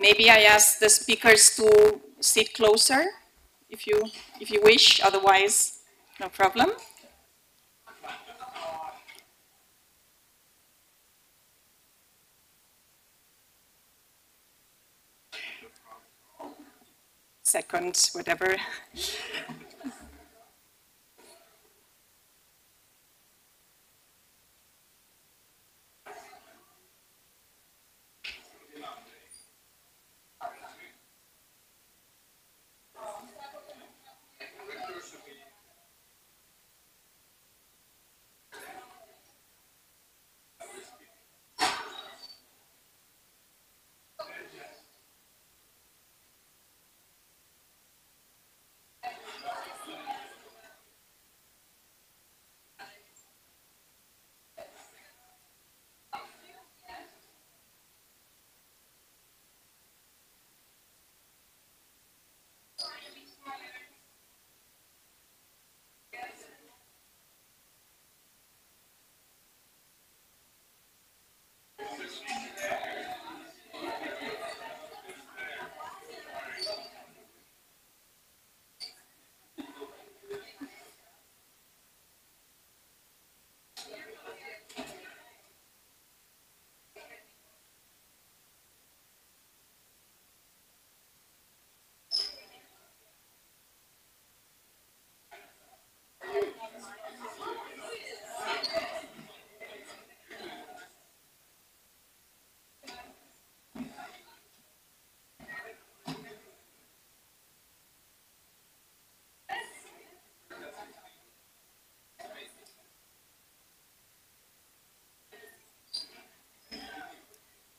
Maybe I ask the speakers to sit closer, if you wish, otherwise, no problem. Second, whatever.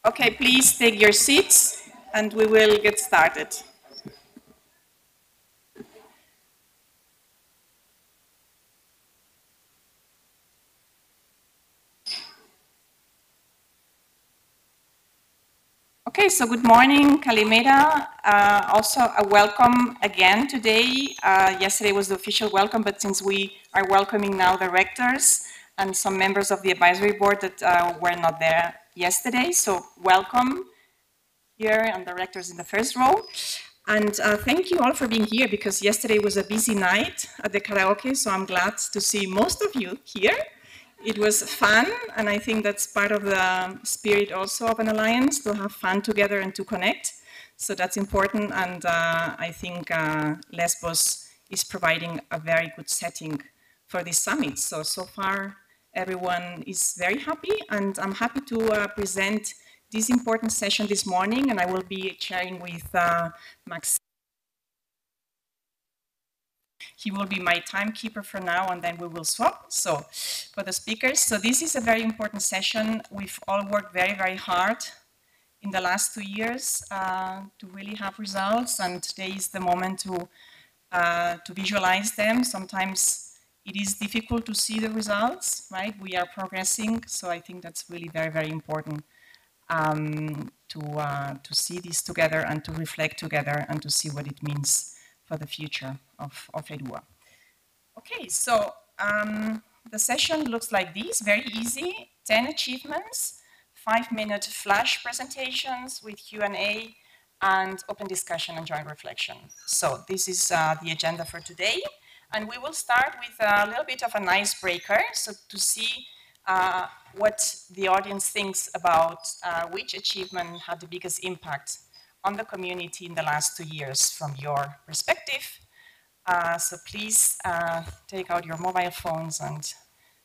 Okay, please take your seats and we will get started. Okay, so good morning, Kalimera. Also a welcome again today. Yesterday was the official welcome, but since we are welcoming now the rectors and some members of the advisory board that were not there yesterday, so welcome here and the rectors in the first row. And thank you all for being here, because yesterday was a busy night at the karaoke, so I'm glad to see most of you here. It was fun, and I think that's part of the spirit also of an alliance, to have fun together and to connect. So that's important, and I think Lesbos is providing a very good setting for this summit. So far, everyone is very happy, and I'm happy to present this important session this morning, and I will be sharing with Max. He will be my timekeeper for now, and then we will swap. So for the speakers, so this is a very important session. We've all worked very, very hard in the last 2 years to really have results, and today is the moment to visualize them. Sometimes it is difficult to see the results, right? We are progressing, so I think that's really very, very important to see this together and to reflect together and to see what it means for the future of ERUA. Okay, so the session looks like this, very easy, 10 achievements, 5-minute flash presentations with Q&A and open discussion and joint reflection. So this is the agenda for today, and we will start with a little bit of an icebreaker, so to see what the audience thinks about which achievement had the biggest impact on the community in the last 2 years from your perspective. So please take out your mobile phones and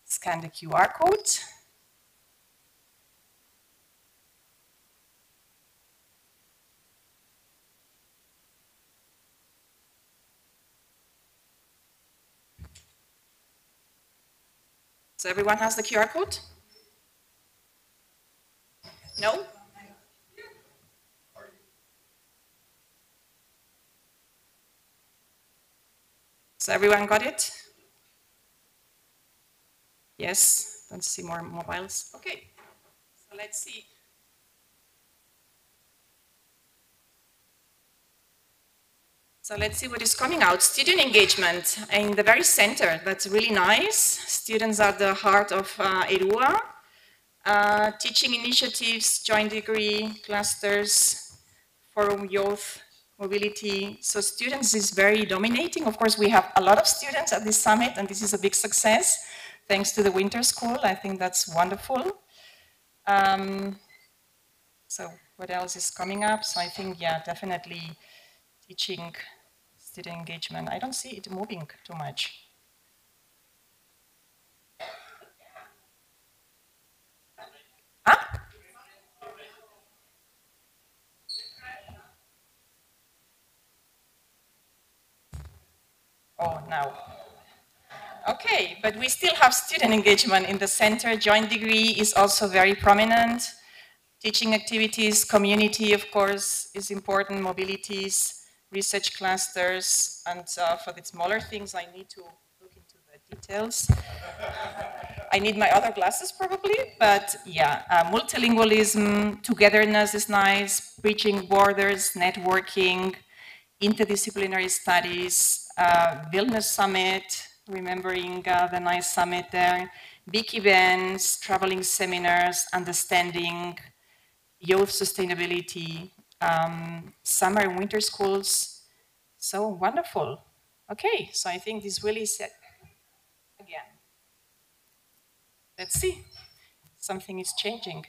scan the QR code. So everyone has the QR code? No? So everyone got it? Yes, don't see more mobiles. Okay, so let's see. So let's see what is coming out. Student engagement in the very center. That's really nice. Students are the heart of ERUA. Teaching initiatives, joint degree, clusters, Forum Youth Mobility. So students is very dominating. Of course, we have a lot of students at this summit, and this is a big success, thanks to the winter school. I think that's wonderful. So what else is coming up? So I think, yeah, definitely teaching, student engagement. I don't see it moving too much. Ah? Oh, now. Okay, but we still have student engagement in the center. Joint degree is also very prominent. Teaching activities, community, of course, is important, mobilities, research clusters, and for the smaller things, I need to look into the details. I need my other glasses probably, but yeah, multilingualism, togetherness is nice, breaching borders, networking, interdisciplinary studies, Vilnius Summit, remembering the nice summit there, big events, traveling seminars, understanding, youth sustainability, summer and winter schools. So wonderful. Okay, so I think this really set again. Let's see, something is changing.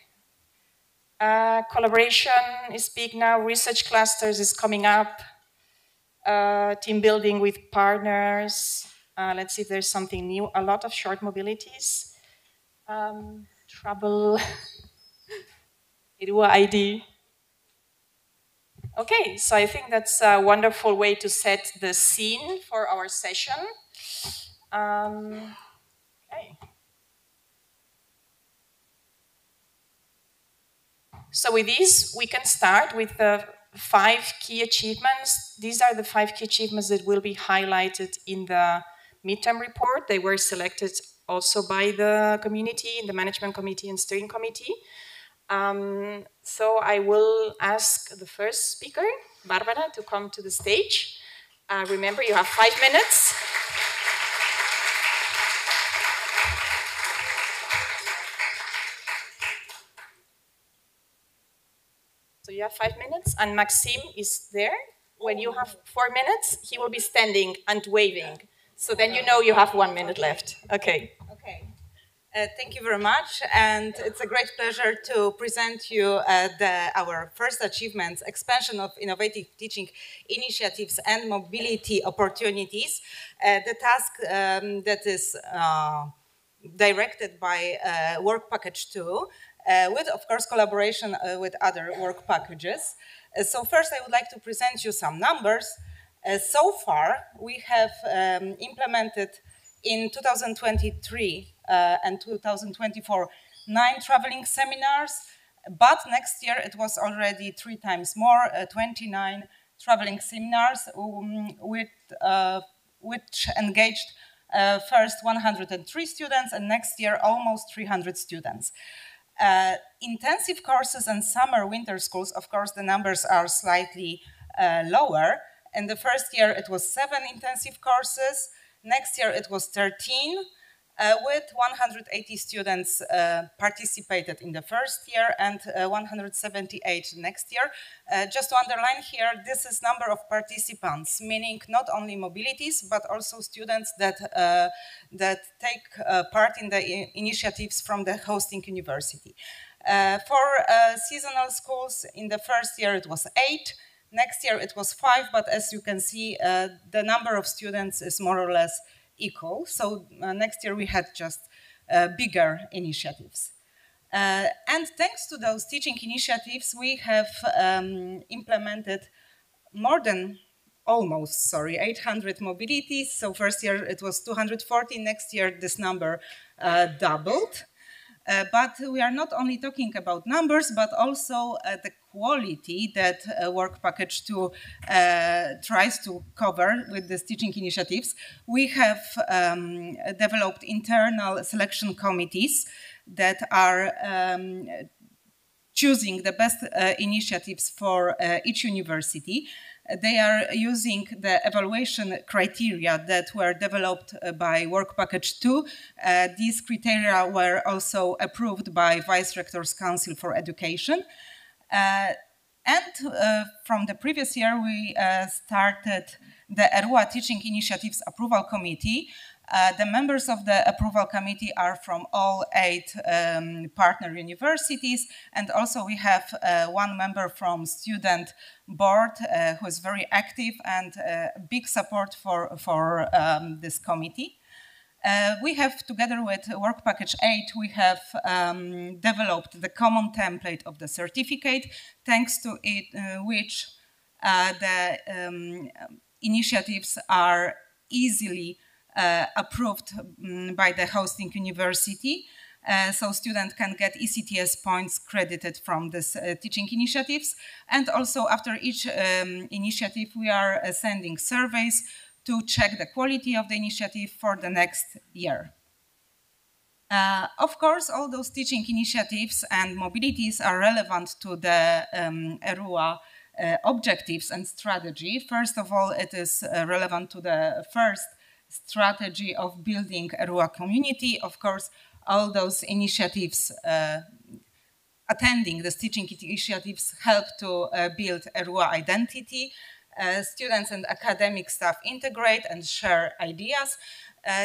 Collaboration is big now, research clusters is coming up, team building with partners. Let's see if there's something new, a lot of short mobilities. Trouble, ERUA ID. Okay, so I think that's a wonderful way to set the scene for our session. Okay. So with this, we can start with the 5 key achievements. These are the 5 key achievements that will be highlighted in the midterm report. They were selected also by the community, in the management committee and steering committee. So I will ask the first speaker, Barbara, to come to the stage. Remember, you have 5 minutes. So you have 5 minutes, and Maxime is there. When you have 4 minutes, he will be standing and waving. So then you know you have 1 minute left. Okay. Okay. Thank you very much, and it's a great pleasure to present you our first achievements, expansion of innovative teaching initiatives and mobility opportunities. The task that is directed by Work Package 2, with, of course, collaboration with other work packages. So first, I would like to present you some numbers. So far, we have implemented in 2023 and 2024 9 traveling seminars, but next year it was already 3 times more, 29 traveling seminars, which engaged first 103 students, and next year almost 300 students. Intensive courses and summer winter schools, of course, the numbers are slightly lower. In the first year, it was 7 intensive courses. Next year, it was 13, with 180 students participated in the first year and 178 next year. Just to underline here, this is number of participants, meaning not only mobilities, but also students that take part in the initiatives from the hosting university. For seasonal schools, in the first year, it was 8. Next year it was 5, but as you can see, the number of students is more or less equal. So next year we had just bigger initiatives. And thanks to those teaching initiatives, we have implemented more than 800 mobilities. So first year it was 240, next year this number doubled. But we are not only talking about numbers, but also the quality that Work Package 2 tries to cover with these teaching initiatives. We have developed internal selection committees that are choosing the best initiatives for each university. They are using the evaluation criteria that were developed by Work Package 2. These criteria were also approved by Vice Rector's Council for Education. And from the previous year, we started the ERUA Teaching Initiatives Approval Committee. The members of the approval committee are from all 8 partner universities, and also we have one member from student board who is very active and big support for this committee. We have, together with Work Package 8, we have developed the common template of the certificate, thanks to it, which the initiatives are easily approved by the hosting university. So students can get ECTS points credited from this teaching initiatives. And also after each initiative, we are sending surveys to check the quality of the initiative for the next year. Of course, all those teaching initiatives and mobilities are relevant to the ERUA objectives and strategy. First of all, it is relevant to the first strategy of building ERUA community. Of course, all those initiatives attending the teaching initiatives help to build ERUA identity. Students and academic staff integrate and share ideas.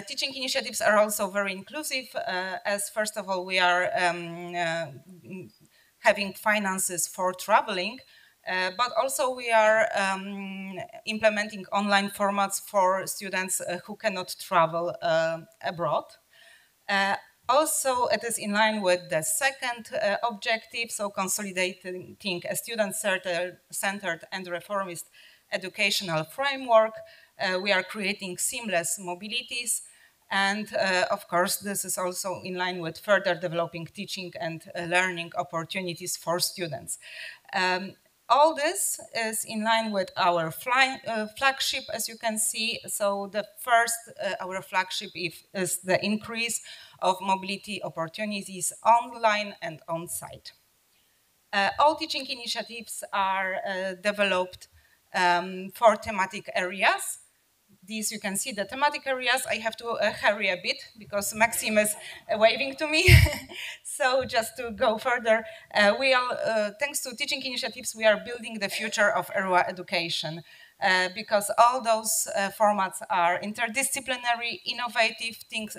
Teaching initiatives are also very inclusive, as first of all, we are having finances for traveling, but also we are implementing online formats for students who cannot travel abroad. Also, it is in line with the second objective, so consolidating a student-centered and reformist educational framework. We are creating seamless mobilities. And of course, this is also in line with further developing teaching and learning opportunities for students. All this is in line with our flagship, as you can see. So the first, our flagship is the increase of mobility opportunities online and on-site. All teaching initiatives are developed for thematic areas. These you can see the thematic areas. I have to hurry a bit because Maxim is waving to me. So just to go further, thanks to teaching initiatives, we are building the future of ERUA education. Because all those formats are interdisciplinary, innovative,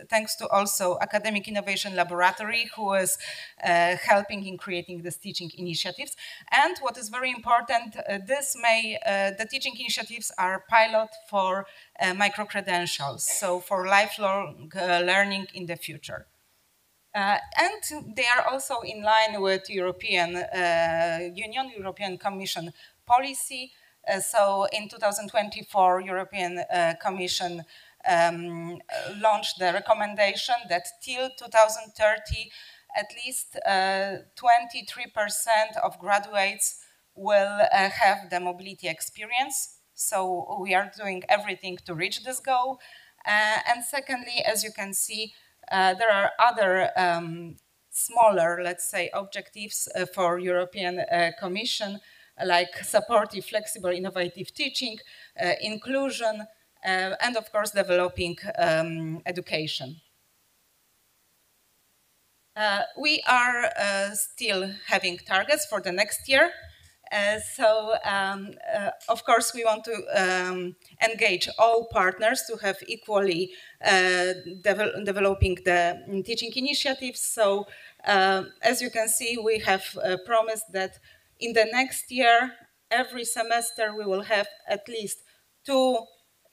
thanks to also Academic Innovation Laboratory, who is helping in creating these teaching initiatives. And what is very important, the teaching initiatives are pilot for micro-credentials, so for lifelong learning in the future. And they are also in line with European Union, European Commission policy. So in 2024, European Commission launched the recommendation that till 2030, at least 23% of graduates will have the mobility experience. So we are doing everything to reach this goal. And secondly, as you can see, there are other smaller, let's say, objectives for European Commission, like supportive, flexible, innovative teaching, inclusion, and of course developing education. We are still having targets for the next year. Of course, we want to engage all partners to have equally developing the teaching initiatives. So as you can see, we have promised that in the next year, every semester, we will have at least 2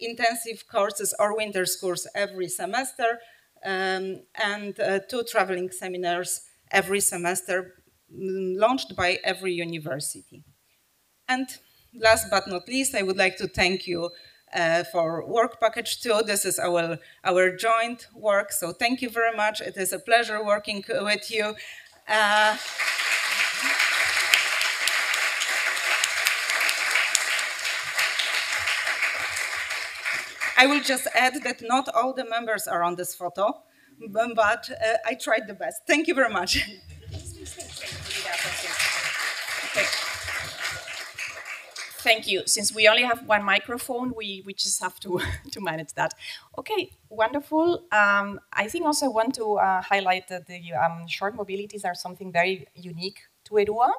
intensive courses or winter schools every semester, and 2 traveling seminars every semester, launched by every university. And last but not least, I would like to thank you for Work Package 2. This is our joint work, so thank you very much. It is a pleasure working with you. I will just add that not all the members are on this photo, but I tried the best. Thank you very much. Okay. Thank you. Since we only have one microphone, we just have to manage that. Okay, wonderful. I think also I want to highlight that the short mobilities are something very unique to ERUA.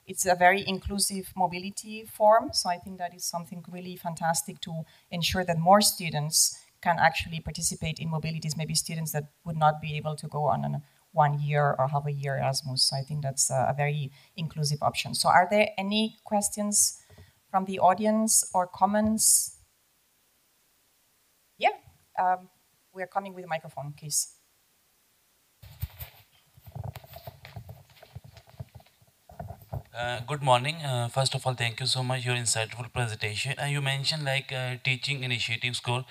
It's a very inclusive mobility form, so I think that is something really fantastic to ensure that more students can actually participate in mobilities, maybe students that would not be able to go on a 1 year or half a year Erasmus. So I think that's a very inclusive option. So are there any questions from the audience or comments? Yeah, we're coming with a microphone, please. Good morning. First of all, thank you so much your insightful presentation. You mentioned like teaching initiative school.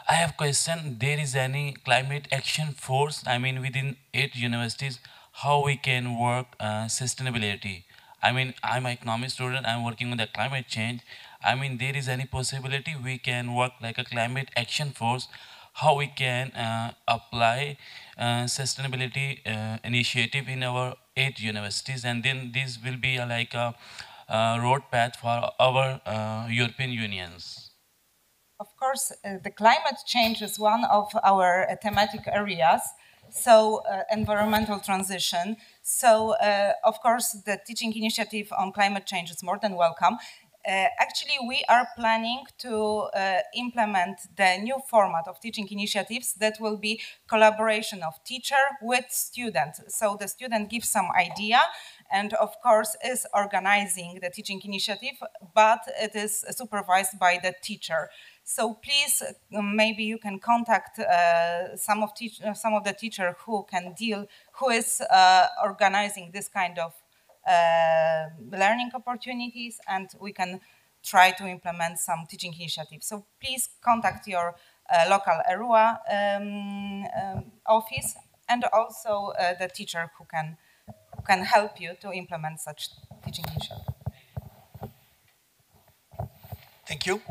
I have question. There is any climate action force? I mean, within 8 universities, how we can work sustainability? I mean, I'm an economics student. I'm working on the climate change. I mean, there is any possibility we can work like a climate action force? How we can apply sustainability initiative in our 8 universities, and then this will be like a road path for our European unions. Of course, the climate change is one of our thematic areas. So environmental transition. So of course, the teaching initiative on climate change is more than welcome. Actually, we are planning to implement the new format of teaching initiatives that will be collaboration of teacher with student. So the student gives some idea and of course is organizing the teaching initiative, but it is supervised by the teacher. So please, maybe you can contact some of the teacher who is organizing this kind of learning opportunities, and we can try to implement some teaching initiatives. So please contact your local ERUA office, and also the teacher who can help you to implement such teaching initiatives. Thank you.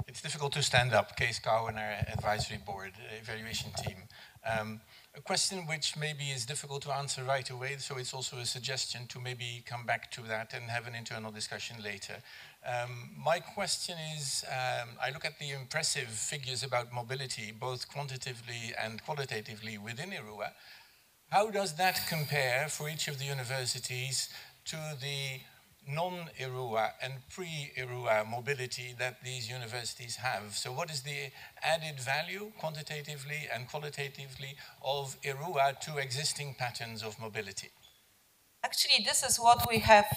It's difficult to stand up. Kees Kouwen, our advisory board evaluation team. A question which maybe is difficult to answer right away, so it's also a suggestion to maybe come back to that and have an internal discussion later. My question is, I look at the impressive figures about mobility, both quantitatively and qualitatively within ERUA. How does that compare for each of the universities to the non-ERUA and pre-ERUA mobility that these universities have? So what is the added value, quantitatively and qualitatively, of ERUA to existing patterns of mobility? Actually, this is what we have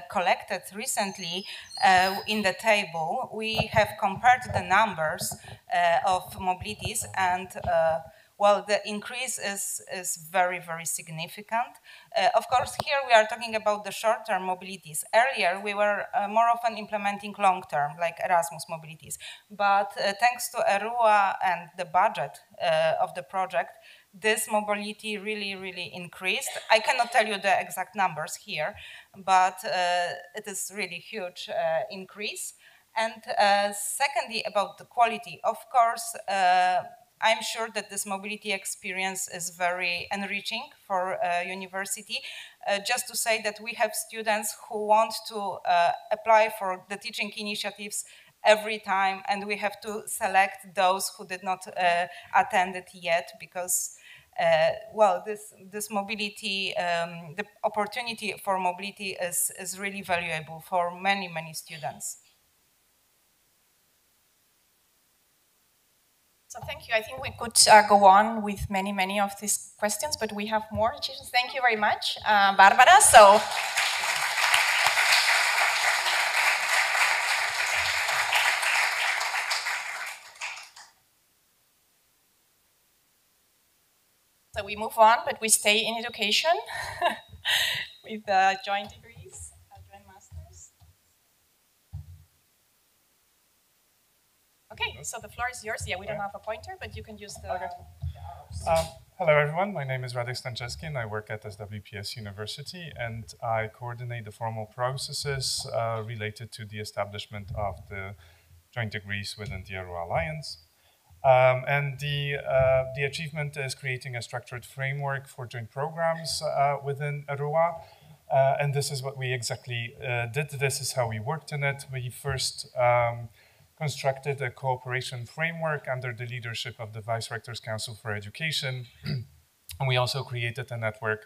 collected recently in the table. We have compared the numbers of mobilities, and well, the increase is very, very significant. Of course, here we are talking about the short-term mobilities. Earlier, we were more often implementing long-term, like Erasmus mobilities. But thanks to ERUA and the budget of the project, this mobility really, really increased. I cannot tell you the exact numbers here, but it is really huge increase. And secondly, about the quality, of course, I'm sure that this mobility experience is very enriching for university. Just to say that we have students who want to apply for the teaching initiatives every time, and we have to select those who did not attend it yet, because well, this mobility, the opportunity for mobility is really valuable for many, many students. So thank you. I think we could go on with many, many of these questions, but we have more. Thank you very much, Barbara. So we move on, but we stay in education with joint degrees, joint masters. Okay, so the floor is yours. Yeah, we don't have a pointer, but you can use the arrows. Hello, everyone. My name is Radek Stanczewski, and I work at SWPS University, and I coordinate the formal processes related to the establishment of the joint degrees within the ERUA Alliance. And the achievement is creating a structured framework for joint programs within ERUA. And this is what we exactly did. This is how we worked in it. We first constructed a cooperation framework under the leadership of the Vice Rector's Council for Education. And we also created a network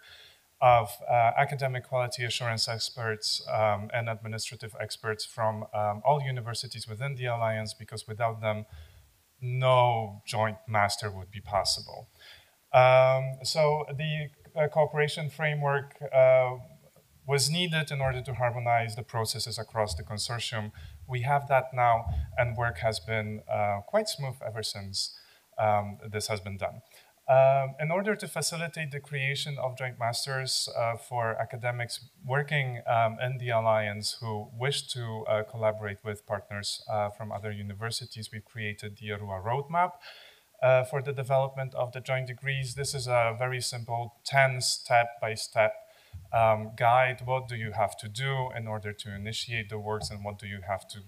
of academic quality assurance experts and administrative experts from all universities within the Alliance, because without them, no joint master would be possible. So the cooperation framework was needed in order to harmonize the processes across the consortium. We have that now, and work has been quite smooth ever since this has been done. In order to facilitate the creation of joint masters for academics working in the Alliance who wish to collaborate with partners from other universities, we've created the ERUA roadmap for the development of the joint degrees. This is a very simple 10 step-by-step guide. What do you have to do in order to initiate the works, and what do you have to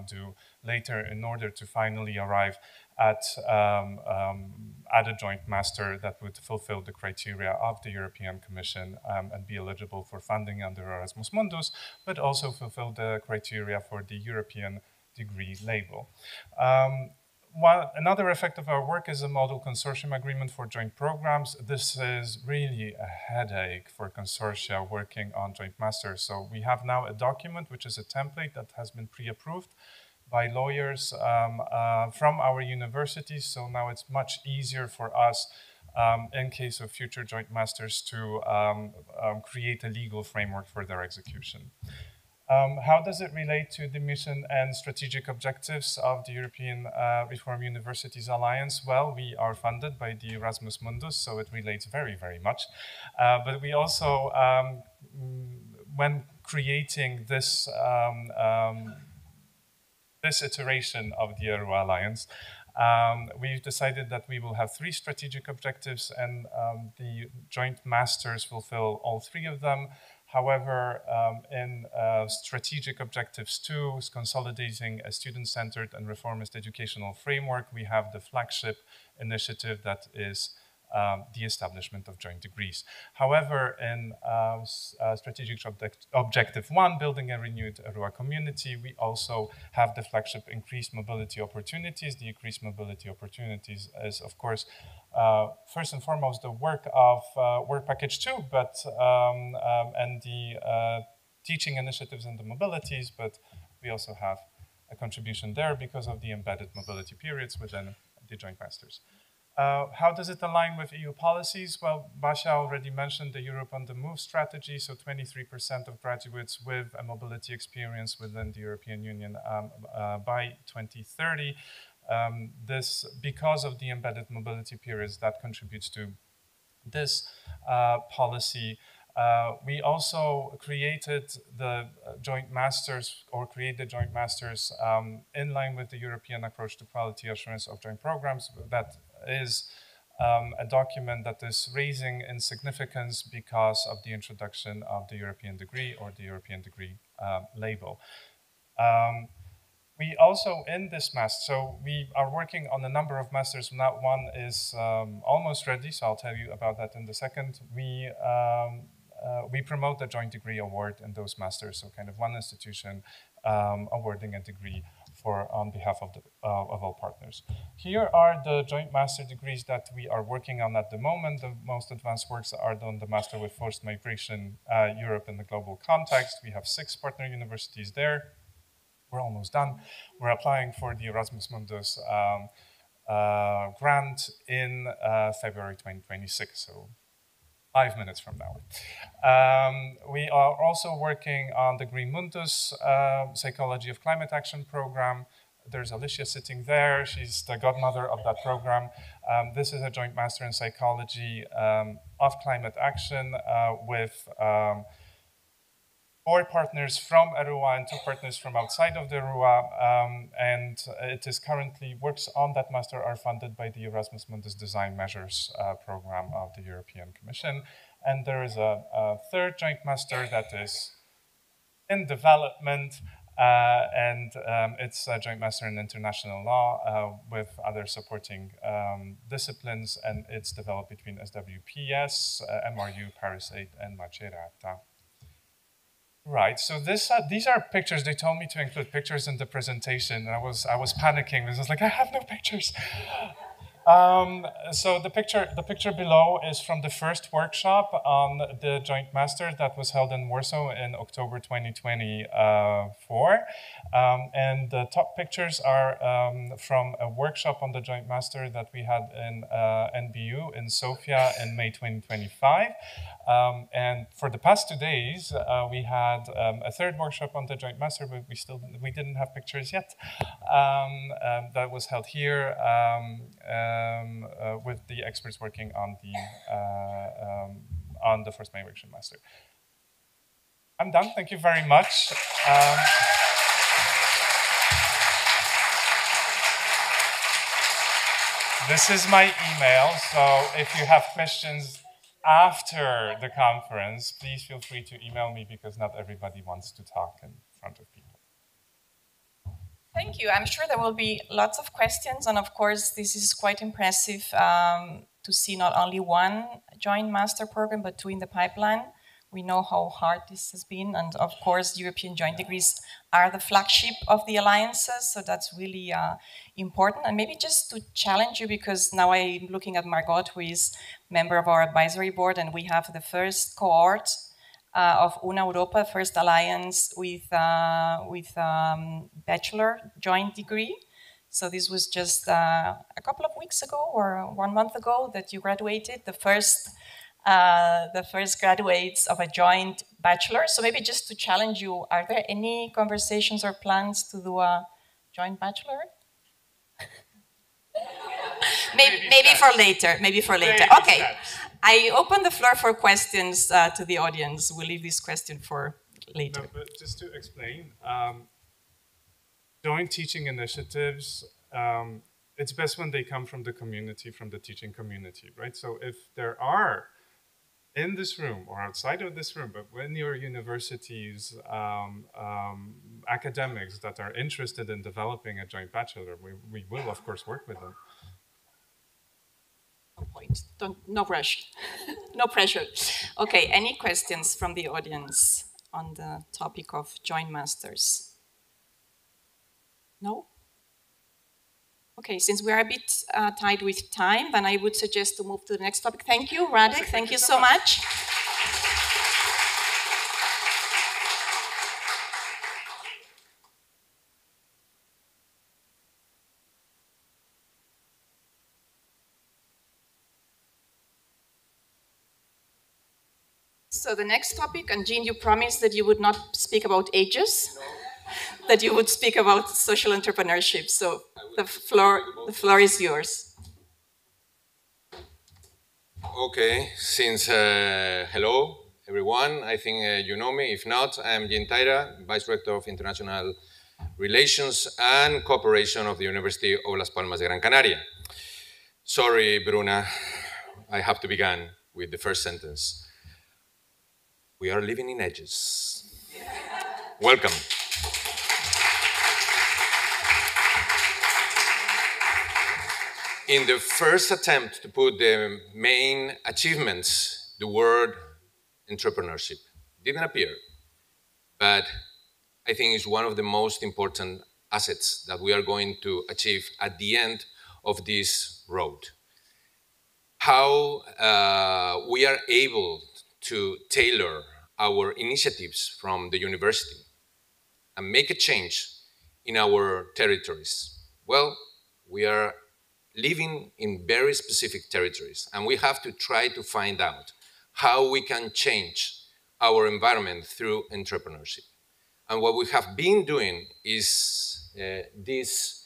do later in order to finally arrive at a joint master that would fulfill the criteria of the European Commission and be eligible for funding under Erasmus Mundus, but also fulfill the criteria for the European degree label. Another effect of our work is a model consortium agreement for joint programs. This is really a headache for consortia working on joint masters. So we have now a document, which is a template that has been pre-approved by lawyers from our universities. So now it's much easier for us in case of future joint masters to create a legal framework for their execution. How does it relate to the mission and strategic objectives of the European Reform Universities Alliance? Well, we are funded by the Erasmus Mundus, so it relates very, very much. But we also, when creating this, this iteration of the ERUA Alliance, we've decided that we will have 3 strategic objectives, and the joint masters fulfill all 3 of them. However, in strategic objectives 2, consolidating a student-centered and reformist educational framework, we have the flagship initiative that is the establishment of joint degrees. However, in strategic objective 1, building a renewed ERUA community, we also have the flagship increased mobility opportunities. The increased mobility opportunities is, of course, first and foremost the work of Work Package 2, but and the teaching initiatives and the mobilities, but we also have a contribution there because of the embedded mobility periods within the joint masters. How does it align with EU policies? Well, Basia already mentioned the Europe on the Move strategy, so 23% of graduates with a mobility experience within the European Union by 2030. This, because of the embedded mobility periods, that contributes to this policy. We also created the joint masters, or create the joint masters in line with the European approach to quality assurance of joint programs. That is a document that is raising in significance because of the introduction of the European degree or the European degree label. We also, in this master, so we are working on a number of masters. That one is almost ready, so I'll tell you about that in a second. We promote the joint degree award in those masters, so kind of one institution awarding a degree on behalf of all partners. Here are the joint master degrees that we are working on at the moment. The most advanced works are on the Master with Forced Migration, Europe in the Global Context. We have 6 partner universities there. We're almost done. We're applying for the Erasmus Mundus grant in February 2026, so 5 minutes from now. We are also working on the Green Mundus Psychology of Climate Action program. There's Alicia sitting there. She's the godmother of that program. This is a joint master in psychology of climate action with 4 partners from ERUA and 2 partners from outside of the ERUA, and it is currently, works on that master are funded by the Erasmus Mundus Design Measures program of the European Commission. And there is a 3rd joint master that is in development, and it's a joint master in international law with other supporting disciplines, and it's developed between SWPS, MRU, Paris 8, and Macerata. Right, so these are pictures. They told me to include pictures in the presentation, and I was panicking. I was like, I have no pictures. So the picture below is from the first workshop on the Joint Master that was held in Warsaw in October 2024. And the top pictures are from a workshop on the Joint Master that we had in NBU in Sofia in May 2025. And for the past 2 days, we had a third workshop on the Joint Master, but we didn't have pictures yet. That was held here with the experts working on the first main workshop master. I'm done. Thank you very much. This is my email, so if you have questions after the conference, please feel free to email me because not everybody wants to talk in front of people. Thank you. I'm sure there will be lots of questions, and of course, this is quite impressive to see not only one joint master program, but two in the pipeline. We know how hard this has been, and of course, European joint degrees are the flagship of the alliances, so that's really important. And maybe just to challenge you, because now I'm looking at Margot, who is member of our advisory board, and we have the first cohort of Una Europa, first alliance with bachelor joint degree. So this was just a couple of weeks ago or 1 month ago that you graduated, the first graduates of a joint bachelor. So maybe just to challenge you, are there any conversations or plans to do a joint bachelor? maybe for later. Maybe for later. Okay. Steps. I open the floor for questions to the audience. We'll leave this question for later. No, but just to explain, joint teaching initiatives, it's best when they come from the community, from the teaching community, right? So if there are, in this room or outside of this room, but when your universities, academics that are interested in developing a joint bachelor, we will, of course, work with them. Point. No rush, no pressure. Okay, any questions from the audience on the topic of joint masters? No? Okay, since we are a bit tied with time, then I would suggest to move to the next topic. Thank you, Radek. Thank you so much. So the next topic, and Jean, you promised that you would not speak about ages, no. That you would speak about social entrepreneurship. So the floor is yours. Okay, since hello everyone, I think you know me. If not, I'm Jean Taira, Vice Rector of International Relations and Cooperation of the University of Las Palmas de Gran Canaria. Sorry, Bruna, I have to begin with the first sentence. We are living in edges. Welcome. In the first attempt to put the main achievements, the word entrepreneurship didn't appear, but I think it's one of the most important assets that we are going to achieve at the end of this road. How we are able to tailor our initiatives from the university and make a change in our territories. Well, we are living in very specific territories, and we have to try to find out how we can change our environment through entrepreneurship. And what we have been doing is these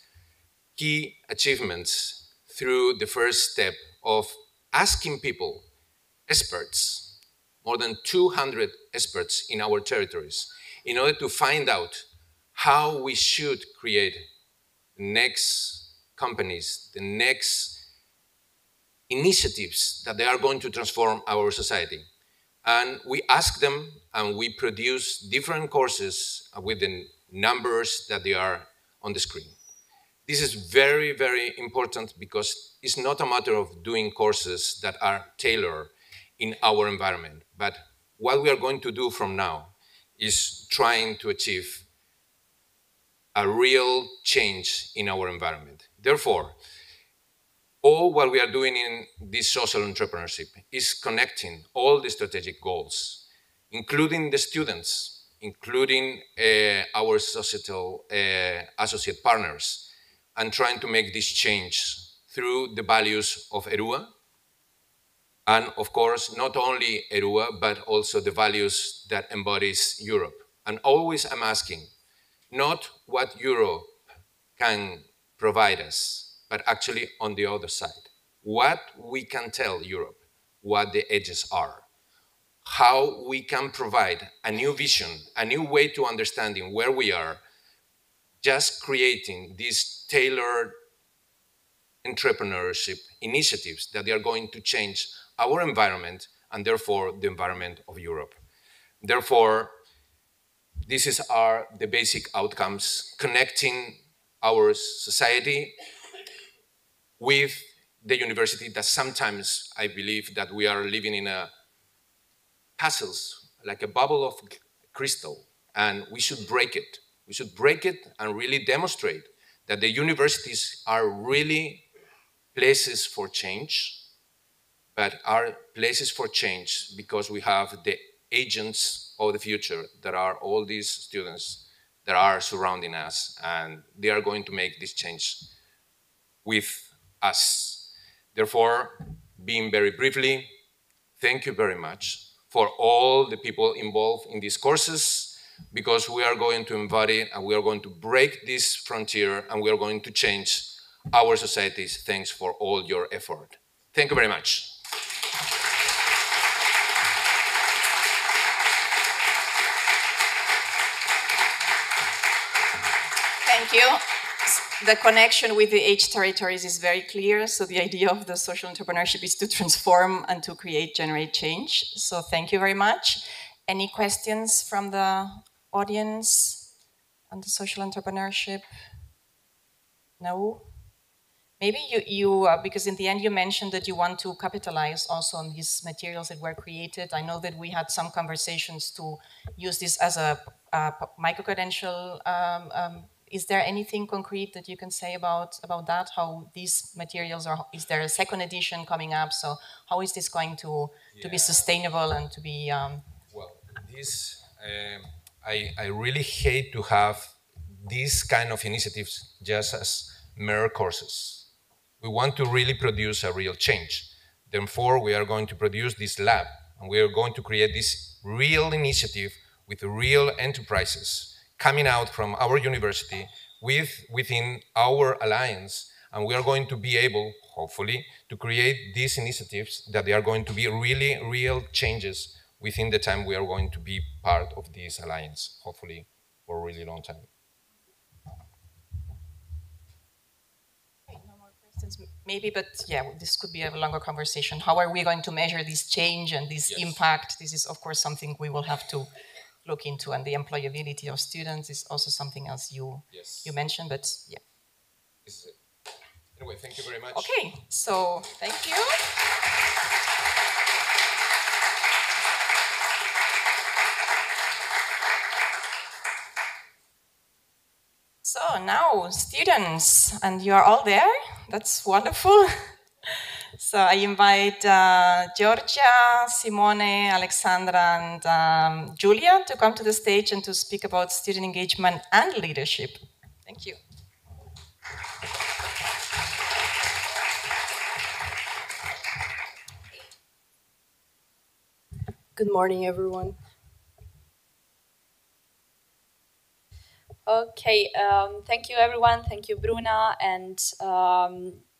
key achievements through the first step of asking people, experts, more than 200 experts in our territories, in order to find out how we should create the next companies, the next initiatives that they are going to transform our society. And we ask them, and we produce different courses with the numbers that they are on the screen. This is very, very important because it's not a matter of doing courses that are tailored in our environment, but what we are going to do from now is trying to achieve a real change in our environment. Therefore, all what we are doing in this social entrepreneurship is connecting all the strategic goals, including the students, including our societal associate partners, and trying to make this change through the values of ERUA. And of course, not only ERUA, but also the values that embodies Europe. And always I'm asking, not what Europe can provide us, but actually on the other side, what we can tell Europe, what the edges are, how we can provide a new vision, a new way to understanding where we are, just creating these tailored entrepreneurship initiatives that are going to change our environment and therefore the environment of Europe. Therefore, these are the basic outcomes, connecting our society with the university, that sometimes I believe that we are living in a castles, like a bubble of crystal, and we should break it. We should break it and really demonstrate that the universities are really places for change, but are places for change because we have the agents of the future that are all these students that are surrounding us, and they are going to make this change with us. Therefore, being very briefly, thank you very much for all the people involved in these courses, because we are going to embody and we are going to break this frontier and we are going to change our societies. Thanks for all your effort. Thank you very much. Thank you. The connection with the H territories is very clear. So the idea of the social entrepreneurship is to transform and to generate change. So thank you very much. Any questions from the audience on the social entrepreneurship? No? Maybe because in the end you mentioned that you want to capitalize also on these materials that were created. I know that we had some conversations to use this as a micro-credential. Is there anything concrete that you can say about that? How these materials are? Is there a second edition coming up? So how is this going to be sustainable and to be? Well, this I really hate to have these kind of initiatives just as mere courses. We want to really produce a real change. Therefore, we are going to produce this lab, and we are going to create this real initiative with real enterprises coming out from our university within our alliance, and we are going to be able, hopefully, to create these initiatives that they are going to be really real changes within the time we are going to be part of this alliance, hopefully for a really long time. No more questions, maybe, but yeah, this could be a longer conversation. How are we going to measure this change and this impact? This is, of course, something we will have to look into, and the employability of students is also something else you mentioned, but yeah. This is it. Anyway, thank you very much. Okay, so thank you. So now, students, and you are all there. That's wonderful. So I invite Giorgia, Simone, Alexandra, and Julia to come to the stage and to speak about student engagement and leadership. Thank you. Good morning, everyone. Okay, thank you, everyone. Thank you, Bruna. And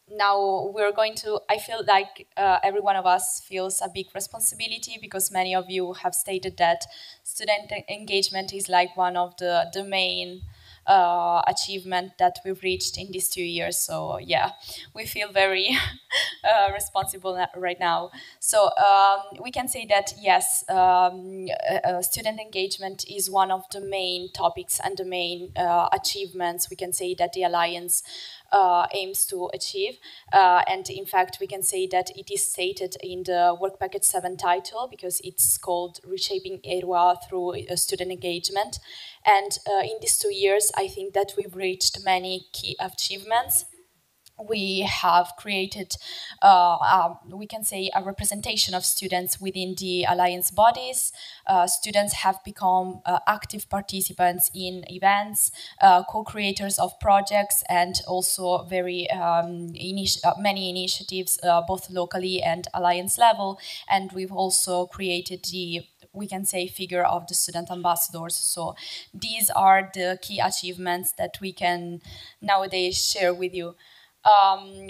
now we're going to, I feel like every one of us feels a big responsibility, because many of you have stated that student engagement is like one of the main achievement that we've reached in these 2 years. So yeah, we feel very responsible right now. So we can say that yes, student engagement is one of the main topics and the main achievements we can say that the Alliance aims to achieve. And in fact, we can say that it is stated in the Work Package 7 title, because it's called Reshaping ERUA Through Student Engagement. And in these 2 years, I think that we've reached many key achievements. we have created, we can say, a representation of students within the Alliance bodies. Students have become active participants in events, co-creators of projects, and also very many initiatives, both locally and Alliance level. And we've also created the, we can say, figure of the student ambassadors. So these are the key achievements that we can nowadays share with you.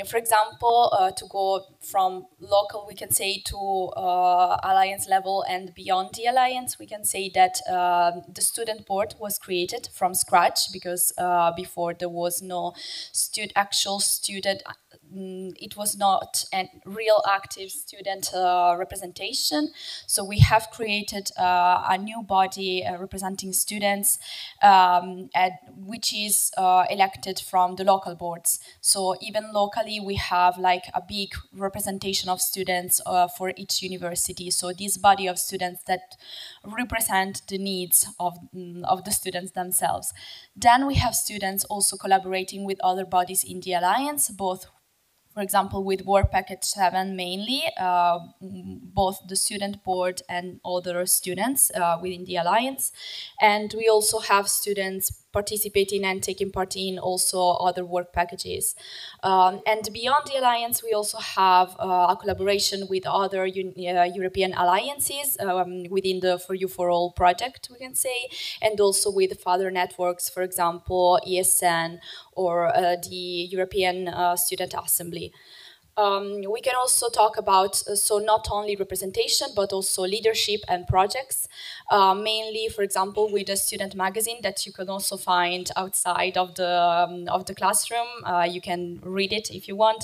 For example, to go from local, we can say, to Alliance level and beyond the Alliance, we can say that the student board was created from scratch, because before there was no actual student, it was not a real active student representation. So we have created a new body representing students, which is elected from the local boards. So even locally, we have like a big representation of students for each university. So this body of students that represent the needs of the students themselves. Then we have students also collaborating with other bodies in the Alliance, both, for example, with Work Package 7 mainly, both the student board and other students within the Alliance. And we also have students participating and taking part in also other work packages. And beyond the Alliance, we also have a collaboration with other European alliances within the For You For All project, we can say, and also with father networks, for example, ESN or the European Student Assembly. We can also talk about, so not only representation, but also leadership and projects, mainly, for example, with a student magazine that you can also find outside of the classroom. You can read it if you want.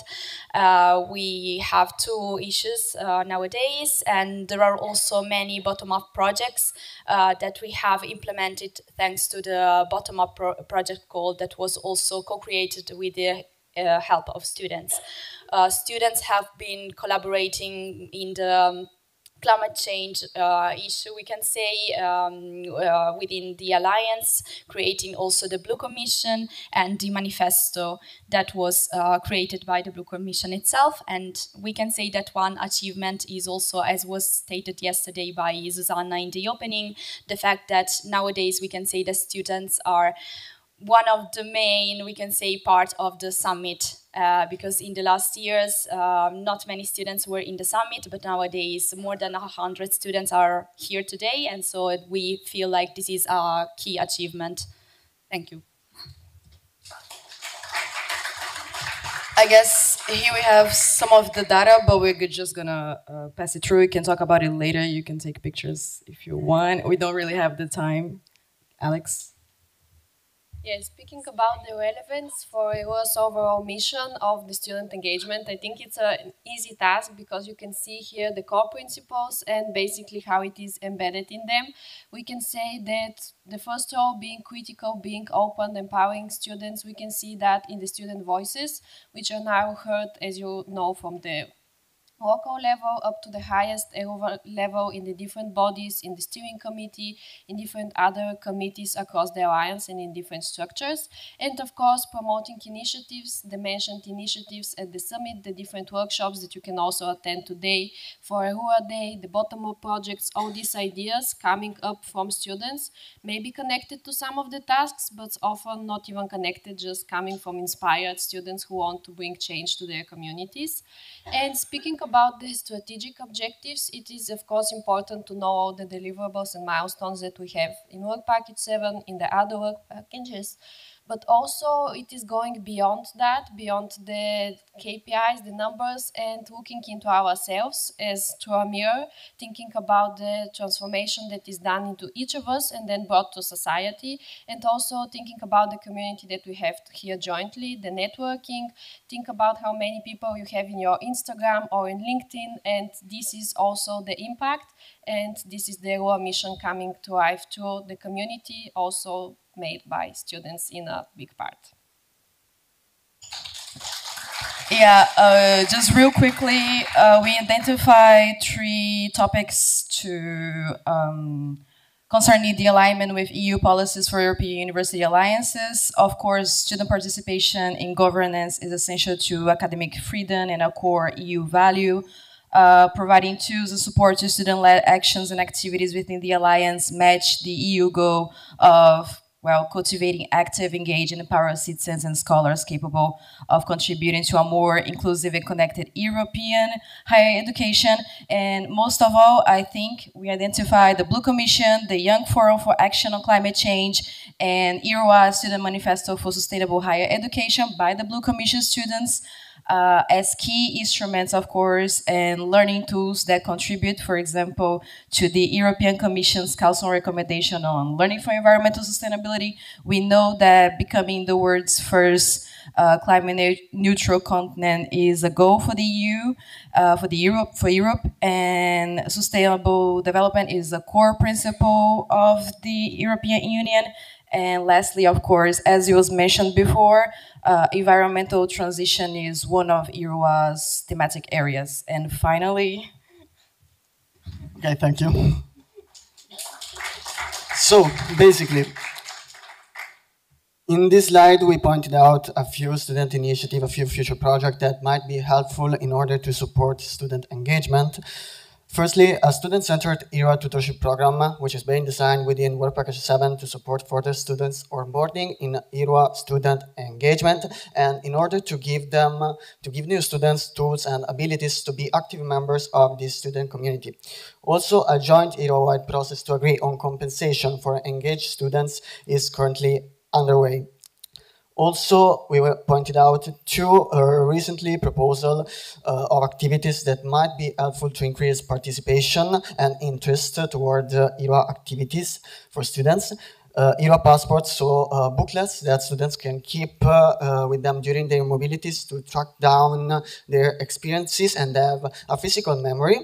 We have 2 issues nowadays, and there are also many bottom-up projects that we have implemented thanks to the bottom-up project call that was also co-created with the help of students. Students have been collaborating in the climate change issue, we can say, within the Alliance, creating also the Blue Commission and the manifesto that was created by the Blue Commission itself. And we can say that one achievement is also, as was stated yesterday by Susanna in the opening, the fact that nowadays we can say that students are one of the main, we can say, part of the summit, because in the last years, not many students were in the summit, but nowadays more than 100 students are here today, and so we feel like this is a key achievement. Thank you. I guess here we have some of the data, but we're just gonna pass it through. We can talk about it later. You can take pictures if you want. We don't really have the time. Alex? Yeah, speaking about the relevance for ERUA's overall mission of the student engagement, I think it's an easy task because you can see here the core principles and basically how it is embedded in them. We can say that the first role being critical, being open, empowering students, we can see that in the student voices, which are now heard, as you know, from the local level up to the highest level in the different bodies, in the steering committee, in different other committees across the Alliance and in different structures. And of course, promoting initiatives, the mentioned initiatives at the summit, the different workshops that you can also attend today for ERUA Day, the bottom-up projects, all these ideas coming up from students, maybe connected to some of the tasks, but often not even connected, just coming from inspired students who want to bring change to their communities. And speaking about the strategic objectives, it is of course important to know all the deliverables and milestones that we have in Work Package 7, in the other work packages, but also it is going beyond that, beyond the KPIs, the numbers, and looking into ourselves as through a mirror, thinking about the transformation that is done into each of us and then brought to society, and also thinking about the community that we have here jointly, the networking, think about how many people you have in your Instagram or in LinkedIn, and this is also the impact, and this is the ERUA mission coming to life through the community, also made by students in a big part. Yeah, just real quickly, we identified 3 topics to concerning the alignment with EU policies for European university alliances. Of course, student participation in governance is essential to academic freedom and a core EU value. Providing tools and support to student-led actions and activities within the alliance match the EU goal of, well, cultivating active, engaged, and empowered citizens and scholars capable of contributing to a more inclusive and connected European higher education. And most of all, I think we identified the Blue Commission, the Young Forum for Action on Climate Change, and ERUA Student Manifesto for Sustainable Higher Education by the Blue Commission students as key instruments, of course, and learning tools that contribute, for example, to the European Commission's Council recommendation on learning for environmental sustainability. We know that becoming the world's first climate neutral continent is a goal for the EU, for Europe, and sustainable development is a core principle of the European Union. And lastly, of course, as it was mentioned before, environmental transition is one of ERUA's thematic areas. And finally... Okay, thank you. So, basically, in this slide, we pointed out a few student initiatives, a few future projects that might be helpful in order to support student engagement. Firstly, a student-centered ERUA tutorship program, which is being designed within Work Package 7 to support further students onboarding in ERUA student engagement, and in order to give new students tools and abilities to be active members of this student community. Also, a joint ERUA-wide process to agree on compensation for engaged students is currently underway. Also, we pointed out two recently proposals of activities that might be helpful to increase participation and interest toward ERUA activities for students. ERUA passports, so booklets that students can keep with them during their mobilities to track down their experiences and have a physical memory.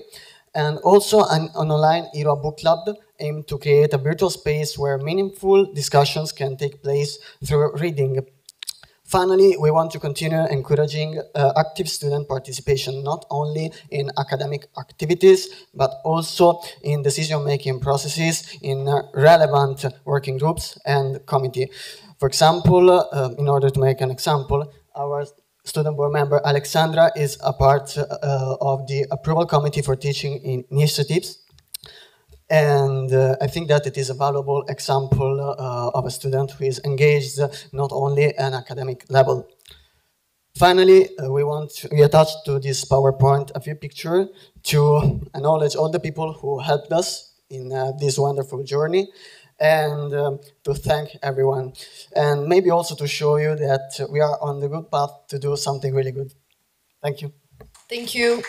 And also an online ERUA book club aimed to create a virtual space where meaningful discussions can take place through reading. Finally, we want to continue encouraging active student participation, not only in academic activities, but also in decision-making processes in relevant working groups and committee. For example, in order to make an example, our student board member Alexandra is a part of the approval committee for teaching initiatives. And I think that it is a valuable example of a student who is engaged not only at an academic level. Finally, we attached to this PowerPoint a few pictures to acknowledge all the people who helped us in this wonderful journey, and to thank everyone. And maybe also to show you that we are on the good path to do something really good. Thank you. Thank you.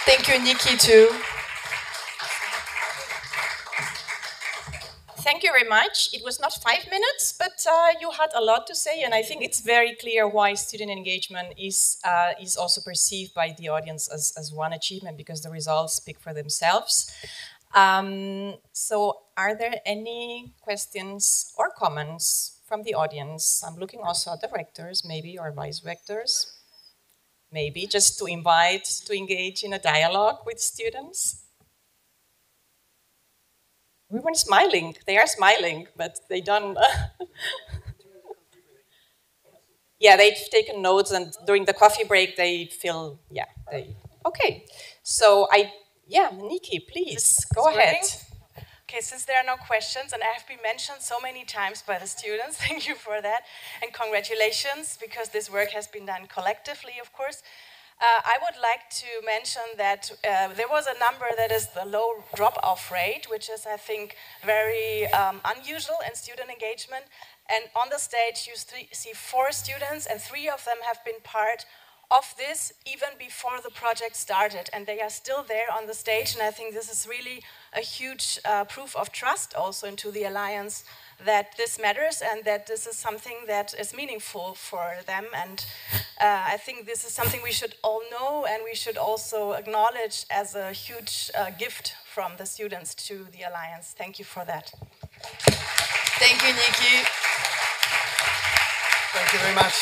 Thank you, Nikki, too. Thank you very much. It was not 5 minutes, but you had a lot to say, and I think it's very clear why student engagement is also perceived by the audience as one achievement, because the results speak for themselves. So are there any questions or comments from the audience? I'm looking also at the rectors, maybe, or vice rectors. Maybe just to invite to engage in a dialogue with students. Everyone is smiling. They are smiling, but they don't. Yeah, they've taken notes, and during the coffee break, they feel, yeah, okay. So Nikki, please, go ahead. Okay, since there are no questions, and I have been mentioned so many times by the students, thank you for that, and congratulations, because this work has been done collectively, of course. I would like to mention that there was a number that is the low drop-off rate, which is, I think, very unusual in student engagement. And on the stage, you see 4 students, and 3 of them have been part of this even before the project started, and they are still there on the stage, and I think this is really a huge proof of trust also into the Alliance, that this matters and that this is something that is meaningful for them, and I think this is something we should all know, and we should also acknowledge as a huge gift from the students to the Alliance. Thank you for that. Thank you, Nikki. Thank you very much.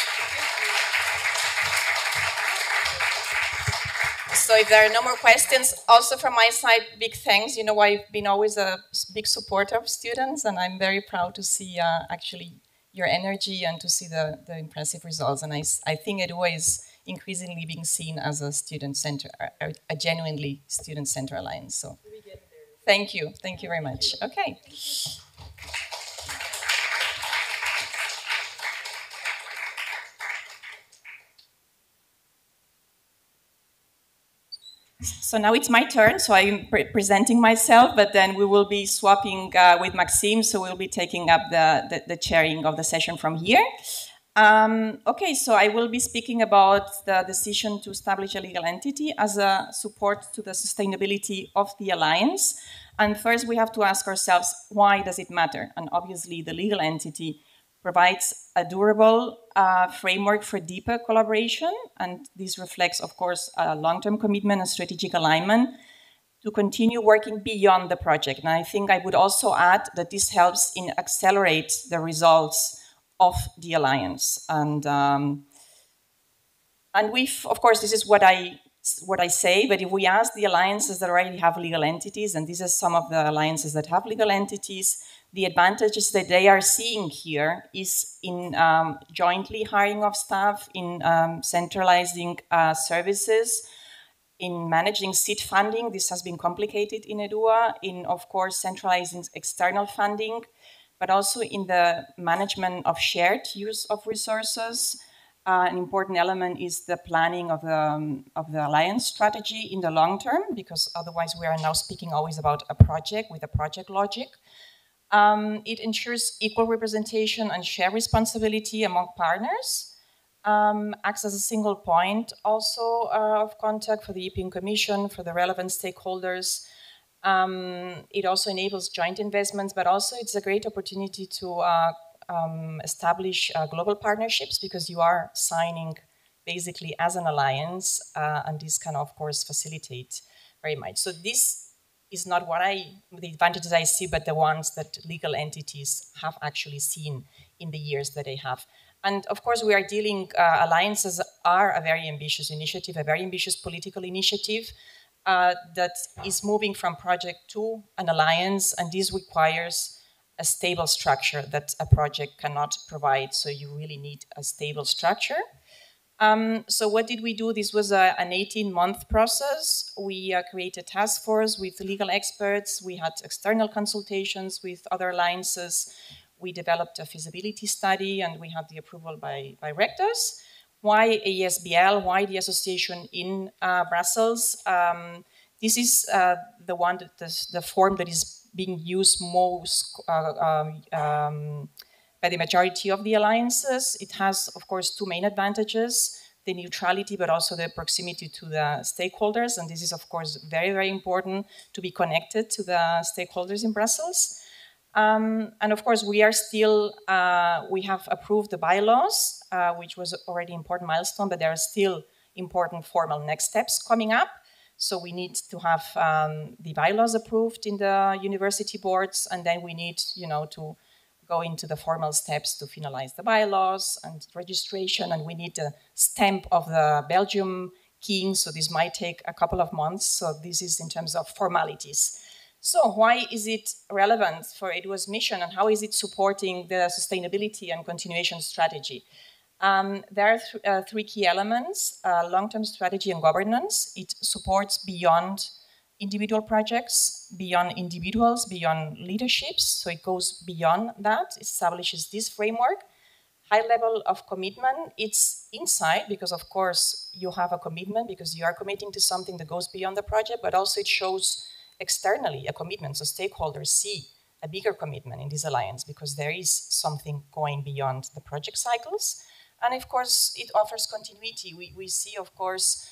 So if there are no more questions, also from my side, big thanks. You know, I've been always a big supporter of students, and I'm very proud to see actually your energy and to see the impressive results. And I think ERUA is increasingly being seen as a student center, a genuinely student center alliance. So thank you very much. Okay. So now it's my turn, so I'm presenting myself, but then we will be swapping with Maxime, so we'll be taking up the chairing of the session from here. Okay, so I will be speaking about the decision to establish a legal entity as a support to the sustainability of the alliance. And first we have to ask ourselves, why does it matter? And obviously the legal entity provides a durable framework for deeper collaboration, and this reflects, of course, a long-term commitment and strategic alignment to continue working beyond the project. And I think I would also add that this helps in accelerate the results of the alliance. And we've, of course, this is what I say, but if we ask the alliances that already have legal entities, and these are some of the alliances that have legal entities, the advantages that they are seeing here is in jointly hiring of staff, in centralizing services, in managing seed funding. This has been complicated in ERUA, in, of course, centralizing external funding, but also in the management of shared use of resources. An important element is the planning of the alliance strategy in the long term, because otherwise we are now speaking always about a project with a project logic. It ensures equal representation and shared responsibility among partners, acts as a single point also of contact for the European Commission, for the relevant stakeholders. It also enables joint investments, but also it's a great opportunity to establish global partnerships, because you are signing basically as an alliance, and this can, of course, facilitate very much. So this is not the advantages I see, but the ones that legal entities have actually seen in the years that they have. And of course, we are dealing, alliances are a very ambitious initiative, a very ambitious political initiative that is moving from project to an alliance, and this requires a stable structure that a project cannot provide. So you really need a stable structure. So what did we do? This was an 18-month process. We created a task force with legal experts. We had external consultations with other alliances. We developed a feasibility study, and we had the approval by rectors. Why AESBL? Why the association in Brussels? This is the form that is being used most by the majority of the alliances. It has, of course, two main advantages: the neutrality, but also the proximity to the stakeholders. And this is, of course, very, very important to be connected to the stakeholders in Brussels. And of course, we are still, we have approved the bylaws, which was already an important milestone, but there are still important formal next steps coming up. So we need to have the bylaws approved in the university boards, and then we need, to go into the formal steps to finalize the bylaws and registration, and we need the stamp of the Belgium king, so this might take a couple of months. So this is in terms of formalities. So why is it relevant for ERUA's mission, and how is it supporting the sustainability and continuation strategy? There are three key elements: long-term strategy and governance. It supports beyond individual projects, beyond individuals, beyond leaderships. So it goes beyond that, establishes this framework. High level of commitment, it's inside, because of course you have a commitment, because you are committing to something that goes beyond the project, but also it shows externally a commitment. So stakeholders see a bigger commitment in this alliance, because there is something going beyond the project cycles. And of course, it offers continuity. We see, of course,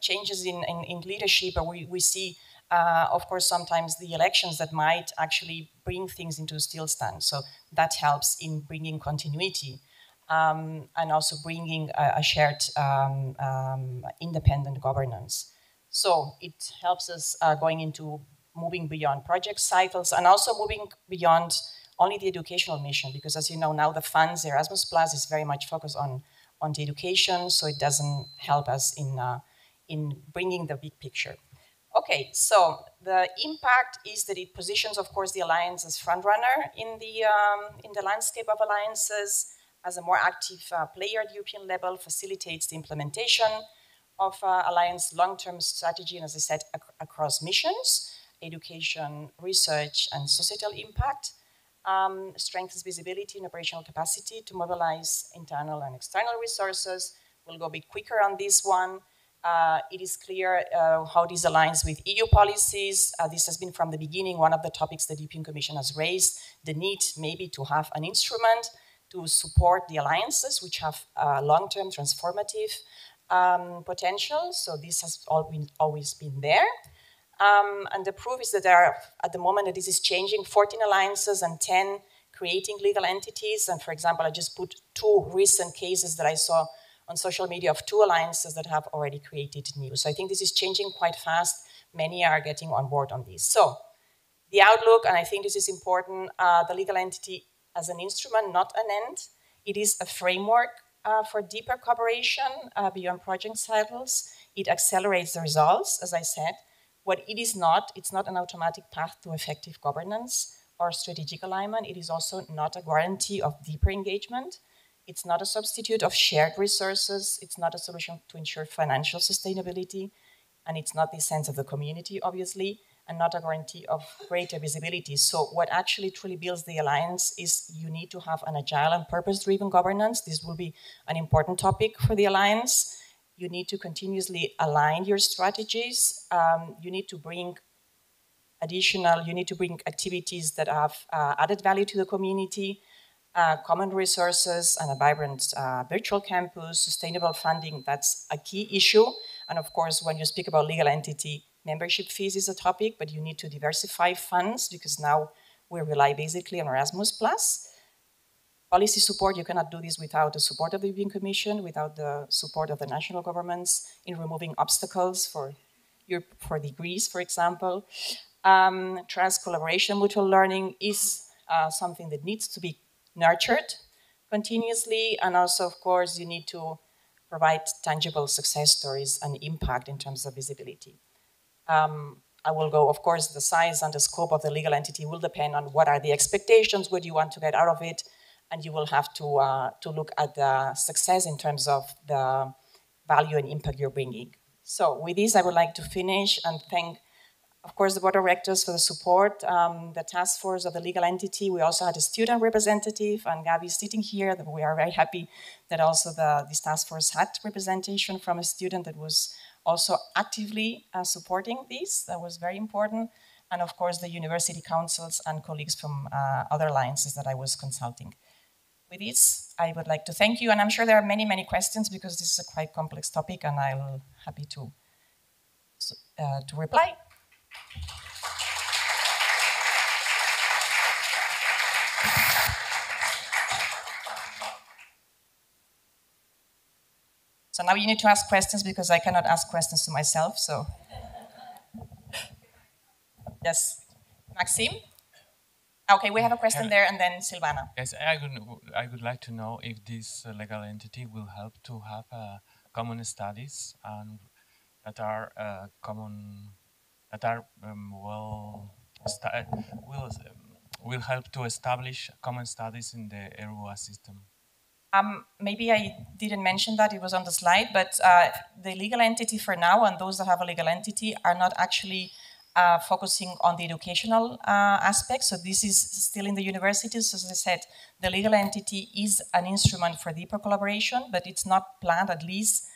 changes in leadership, or we see, of course, sometimes the elections that might actually bring things into a still stand. So that helps in bringing continuity, and also bringing a shared independent governance. So it helps us going into moving beyond project cycles, and also moving beyond only the educational mission, because as you know now, the funds, Erasmus Plus, is very much focused on the education, so it doesn't help us in in bringing the big picture. Okay, so the impact is that it positions, of course, the alliance as frontrunner in the landscape of alliances, as a more active player at European level, facilitates the implementation of alliance long-term strategy, and as I said, across missions, education, research, and societal impact, strengthens visibility and operational capacity to mobilize internal and external resources. We'll go a bit quicker on this one. It is clear how this aligns with EU policies. This has been from the beginning one of the topics that the European Commission has raised, the need maybe to have an instrument to support the alliances which have long-term transformative potential. So this has always been there. And the proof is that there are, at the moment that this is changing, 14 alliances and 10 creating legal entities. And for example, I just put 2 recent cases that I saw on social media of 2 alliances that have already created new. So I think this is changing quite fast. Many are getting on board on this. So the outlook, and I think this is important, the legal entity as an instrument, not an end. It is a framework for deeper cooperation beyond project cycles. It accelerates the results, as I said. What it is not, it's not an automatic path to effective governance or strategic alignment. It is also not a guarantee of deeper engagement. It's not a substitute of shared resources. It's not a solution to ensure financial sustainability. And it's not the sense of the community, obviously, and not a guarantee of greater visibility. So what actually truly builds the alliance is you need to have an agile and purpose-driven governance. This will be an important topic for the alliance. You need to continuously align your strategies. You need to bring activities that have added value to the community, common resources, and a vibrant virtual campus, sustainable funding. That's a key issue. And of course, when you speak about legal entity, membership fees is a topic, but you need to diversify funds because now we rely basically on Erasmus+. Policy support, you cannot do this without the support of the European Commission, without the support of the national governments in removing obstacles for degrees, for example. Trust, collaboration, mutual learning is something that needs to be nurtured continuously. And also, of course, you need to provide tangible success stories and impact in terms of visibility. I will go, of course, the size and the scope of the legal entity will depend on what are the expectations, what do you want to get out of it, and you will have to look at the success in terms of the value and impact you're bringing. So with this, I would like to finish and thank, of course, the board of directors for the support, the task force of the legal entity. We also had a student representative, and Gabi is sitting here. We are very happy that also this task force had representation from a student that was also actively supporting this. That was very important. And of course, the university councils and colleagues from other alliances that I was consulting. With this, I would like to thank you, and I'm sure there are many, many questions because this is a quite complex topic, and I'm happy to reply. So now you need to ask questions because I cannot ask questions to myself, so. Yes, Maxime? Okay, we have a question there, and then Silvana. Yes, I would like to know if this legal entity will help to have common studies and that are will help to establish common studies in the ERUA system. Maybe I didn't mention that, it was on the slide, but the legal entity for now and those that have a legal entity are not actually focusing on the educational aspect. So this is still in the universities. As I said, the legal entity is an instrument for deeper collaboration, but it's not planned, at least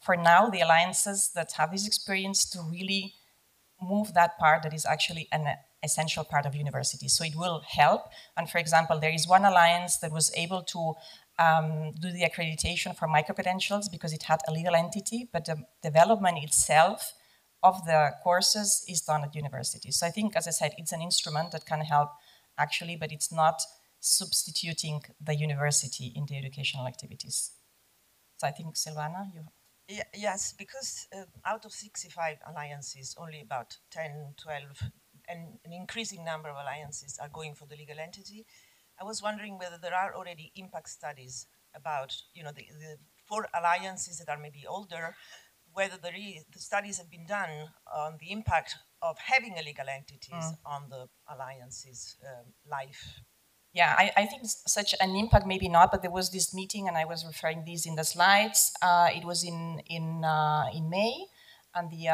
for now, the alliances that have this experience to really move that part that is actually an essential part of universities. So it will help. And for example, there is one alliance that was able to do the accreditation for micro-credentials because it had a legal entity, but the development itself of the courses is done at universities. So I think, as I said, it's an instrument that can help actually, but it's not substituting the university in the educational activities. So I think, Silvana, you... Yes, because out of 65 alliances, only about 10, 12, and an increasing number of alliances are going for the legal entity. I was wondering whether there are already impact studies about, the 4 alliances that are maybe older, whether the studies have been done on the impact of having a legal entities on the alliance's life. Yeah, I think such an impact, maybe not, but there was this meeting, and I was referring these in the slides. It was in May, and the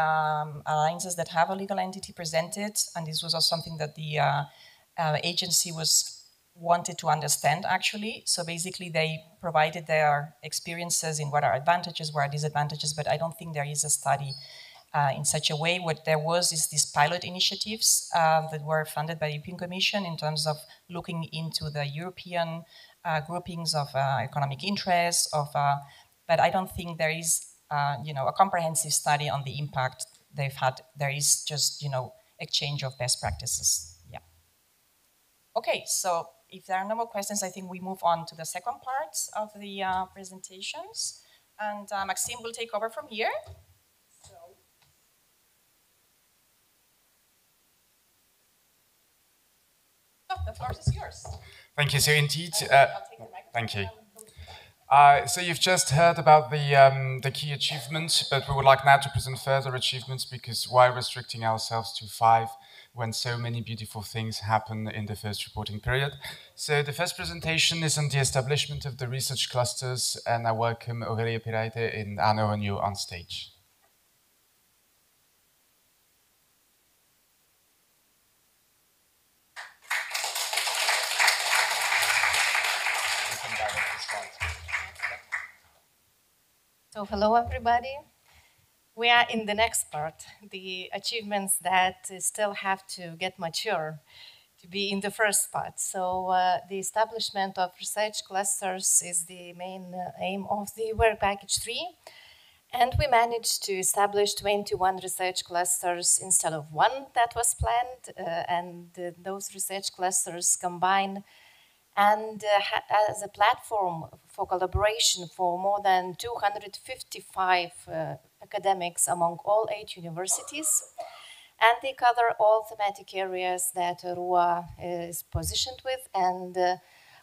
alliances that have a legal entity presented, and this was also something that the agency wanted to understand, actually. So basically, they provided their experiences in what are advantages, what are disadvantages, but I don't think there is a study in such a way. What there was is these pilot initiatives that were funded by the European Commission in terms of looking into the European groupings of economic interests, but I don't think there is a comprehensive study on the impact they've had. There is just exchange of best practices. Yeah. Okay, so if there are no more questions, I think we move on to the second part of the presentations, and Maxime will take over from here. The floor is yours. Thank you. So indeed, thank you. So you've just heard about the key achievements, but we would like now to present further achievements, because why restricting ourselves to 5 when so many beautiful things happen in the first reporting period? So the first presentation is on the establishment of the research clusters, and I welcome Aurelia Piraite and Arnaud Ognon on stage. So hello, everybody. We are in the next part, the achievements that still have to get mature to be in the first part. So the establishment of research clusters is the main aim of the work package 3. And we managed to establish 21 research clusters instead of 1 that was planned. And those research clusters combine and as a platform for collaboration for more than 255 academics among all 8 universities. And they cover all thematic areas that ERUA is positioned with. And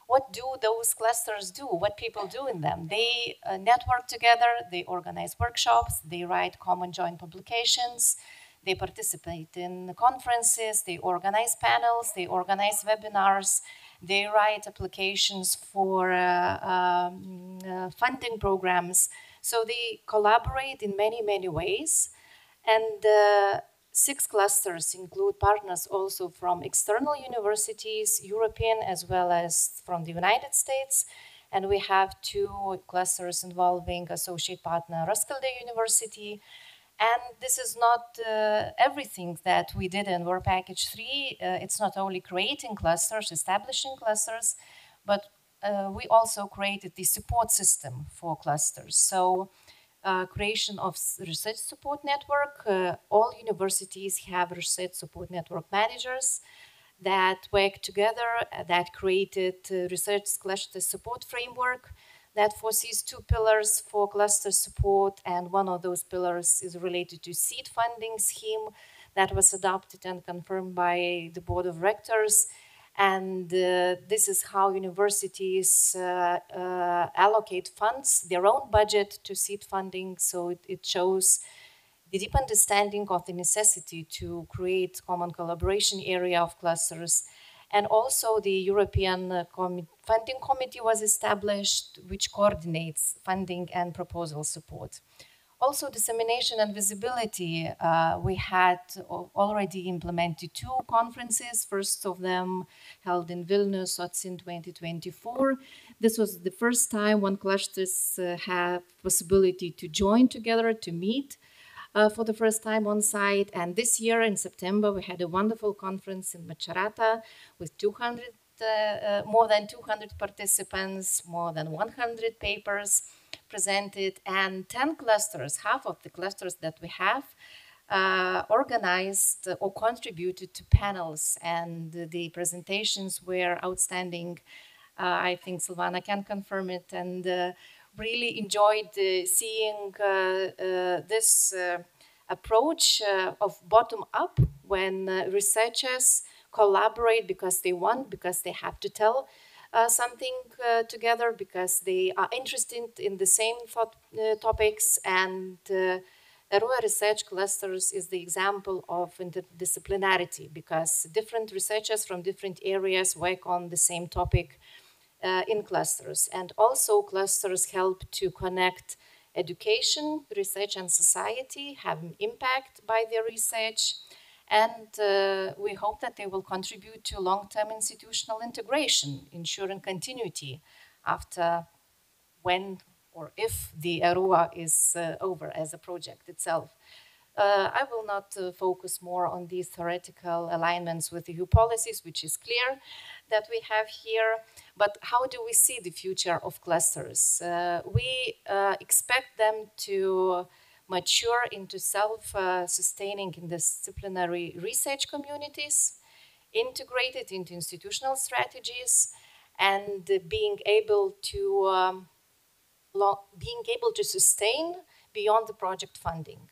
what do those clusters do? What people do in them? They network together, they organize workshops, they write common joint publications, they participate in conferences, they organize panels, they organize webinars, they write applications for funding programs. So they collaborate in many, many ways. And 6 clusters include partners also from external universities, European as well as from the United States. And we have 2 clusters involving associate partner Roskilde University. And this is not everything that we did in Work Package 3. It's not only creating clusters, establishing clusters, but we also created the support system for clusters. So creation of research support network. All universities have research support network managers that work together, that created research cluster support framework that foresees 2 pillars for cluster support, and one of those pillars is related to seed funding scheme that was adopted and confirmed by the board of rectors. And this is how universities allocate funds, their own budget to seed funding. So it shows the deep understanding of the necessity to create common collaboration area of clusters. And also the European Funding Committee was established, which coordinates funding and proposal support. Also, dissemination and visibility. We had already implemented 2 conferences, first of them held in Vilnius, Sots in 2024. This was the first time when clusters have possibility to join together, to meet for the first time on site. And this year in September, we had a wonderful conference in Macerata with more than 200 participants, more than 100 papers presented, and 10 clusters, half of the clusters that we have, organized or contributed to panels, and the presentations were outstanding. I think Silvana can confirm it, and really enjoyed seeing this approach of bottom-up, when researchers collaborate because they want, because they have to tell something together, because they are interested in the same topics, and ERUA research clusters is the example of interdisciplinarity because different researchers from different areas work on the same topic in clusters. And also clusters help to connect education, research and society, have an impact by their research. And we hope that they will contribute to long-term institutional integration, ensuring continuity after when or if the ERUA is over as a project itself. I will not focus more on these theoretical alignments with EU policies, which is clear that we have here. But how do we see the future of clusters? We expect them to mature into self-sustaining interdisciplinary research communities, integrated into institutional strategies, and being able to sustain beyond the project funding.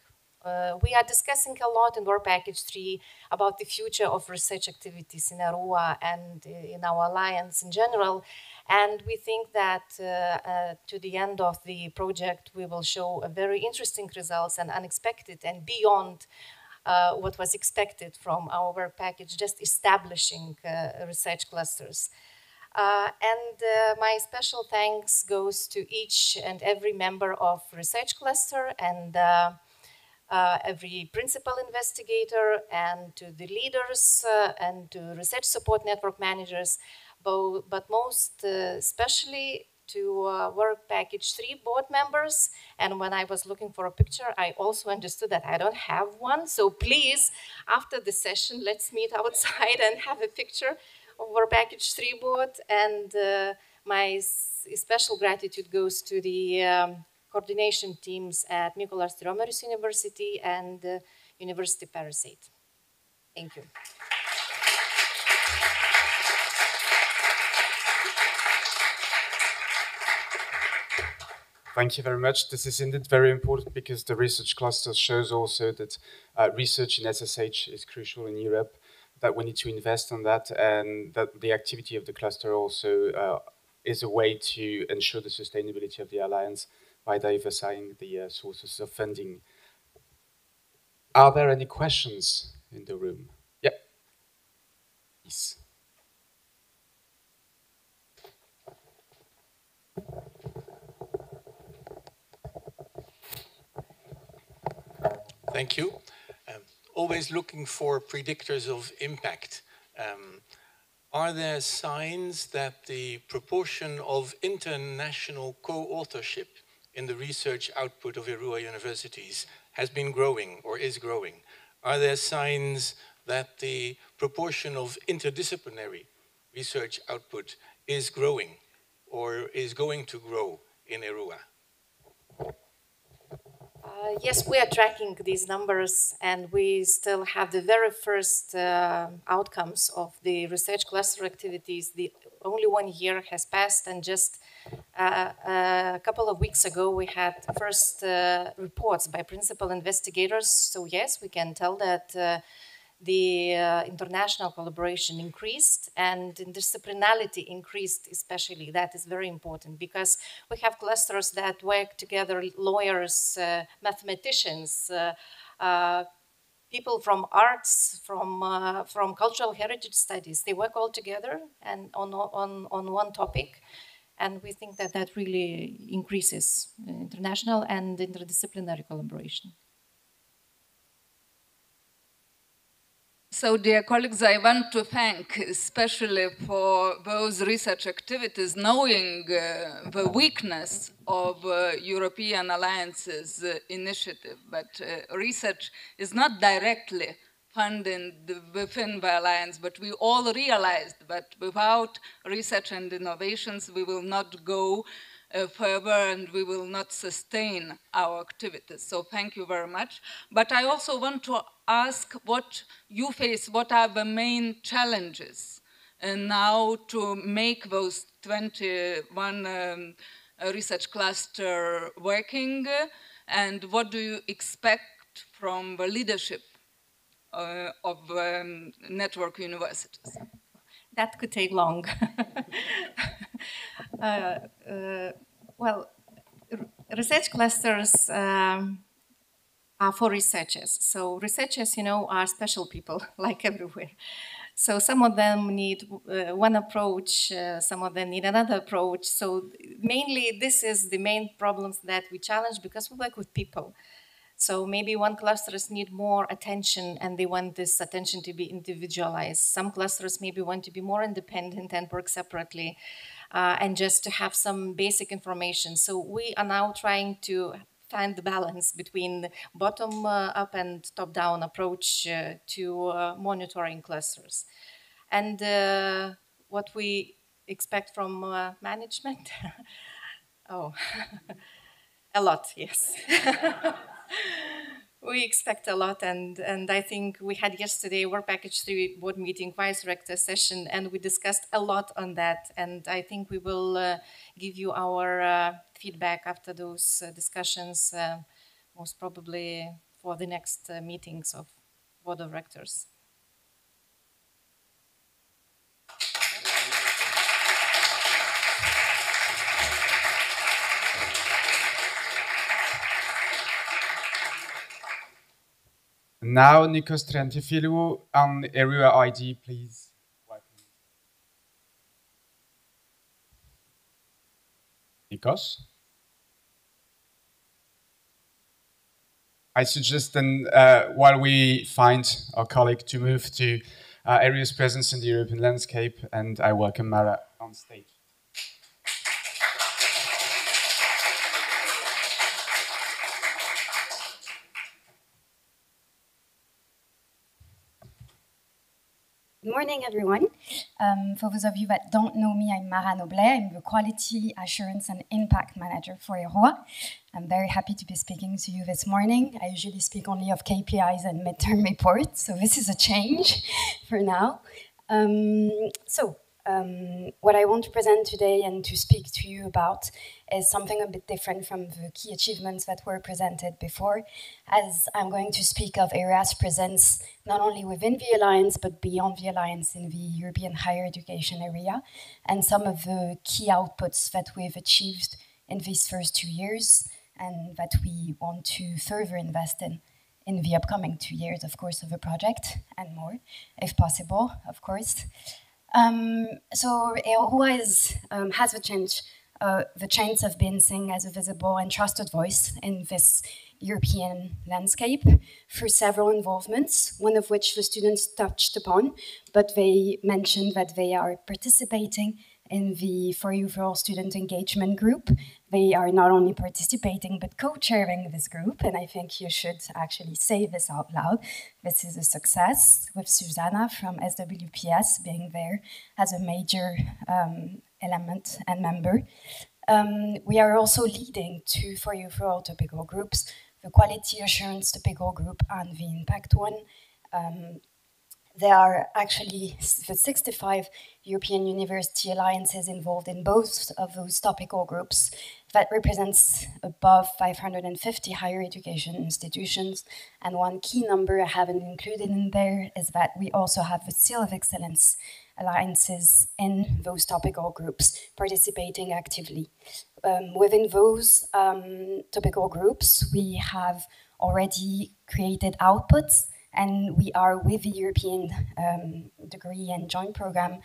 We are discussing a lot in Work Package 3 about the future of research activities in ERUA and in our alliance in general. And we think that to the end of the project, we will show a very interesting results and unexpected and beyond what was expected from our work package, just establishing research clusters. My special thanks goes to each and every member of research cluster and every principal investigator and to the leaders and to research support network managers, but most especially to Work Package 3 board members. And when I was looking for a picture, I also understood that I don't have one. So please, after the session, let's meet outside and have a picture of Work Package 3 board. And my special gratitude goes to the coordination teams at Mykolas Riomeris University and University Paris 8. Thank you. Thank you very much. This is indeed very important because the research cluster shows also that research in SSH is crucial in Europe, that we need to invest on that, and that the activity of the cluster also is a way to ensure the sustainability of the alliance by diversifying the sources of funding. Are there any questions in the room? Yep. Please. Thank you. Always looking for predictors of impact. Are there signs that the proportion of international co-authorship in the research output of ERUA universities has been growing or is growing? Are there signs that the proportion of interdisciplinary research output is growing or is going to grow in ERUA? Yes, we are tracking these numbers and we still have the very first outcomes of the research cluster activities. The only 1 year has passed and just a couple of weeks ago we had first reports by principal investigators. So yes, we can tell that the international collaboration increased and interdisciplinarity increased especially. That is very important because we have clusters that work together, lawyers, mathematicians, people from arts, from cultural heritage studies. They work all together and on one topic. And we think that that really increases international and interdisciplinary collaboration. So, dear colleagues, I want to thank especially for those research activities, knowing the weakness of European Alliance's initiative. But research is not directly funded within the Alliance, but we all realized that without research and innovations, we will not go further and we will not sustain our activities. So thank you very much. But I also want to ask what you face, what are the main challenges now to make those 21 research cluster working, and what do you expect from the leadership of network universities? That could take long. Well, research clusters are are for researchers. So researchers, you know, are special people, like everywhere. So some of them need one approach, some of them need another approach. So mainly this is the main problems that we challenge because we work with people. So maybe one clusters need more attention and they want this attention to be individualized. Some clusters maybe want to be more independent and work separately and just to have some basic information. So we are now trying to find the balance between bottom up and top down approach to monitoring clusters. And what we expect from management? Oh, a lot, yes. We expect a lot, and I think we had yesterday Work Package 3 board meeting, vice rector session, and we discussed a lot on that. And I think we will give you our feedback after those discussions, most probably for the next meetings of board of rectors. Now, Nikos Triantifilou on ERUA ID, please. Nikos? I suggest then, while we find our colleague, to move to ERUA's presence in the European landscape, and I welcome Mara on stage. Good morning, everyone. For those of you that don't know me, I'm Mara Noblet. I'm the Quality Assurance and Impact Manager for ERUA. I'm very happy to be speaking to you this morning. I usually speak only of KPIs and midterm reports, so this is a change for now. What I want to present today and to speak to you about is something a bit different from the key achievements that were presented before, as I'm going to speak of ERUA's presence not only within the Alliance, but beyond the Alliance in the European higher education area, and some of the key outputs that we've achieved in these first 2 years, and that we want to further invest in the upcoming 2 years, of course, of the project, and more, if possible, of course. So ERUA has the chance of being seen as a visible and trusted voice in this European landscape through several involvements, one of which the students touched upon, but they mentioned that they are participating in the For You For All student engagement group. They are not only participating, but co-chairing this group, and I think you should actually say this out loud. This is a success, with Susanna from SWPS being there as a major element and member. We are also leading two For You For All topical groups, the Quality Assurance topical group and the Impact one. There are actually the 65 European University Alliances involved in both of those topical groups. That represents above 550 higher education institutions. And one key number I haven't included in there is that we also have the Seal of Excellence Alliances in those topical groups participating actively. Within those topical groups, we have already created outputs, and we are with the European degree and joint program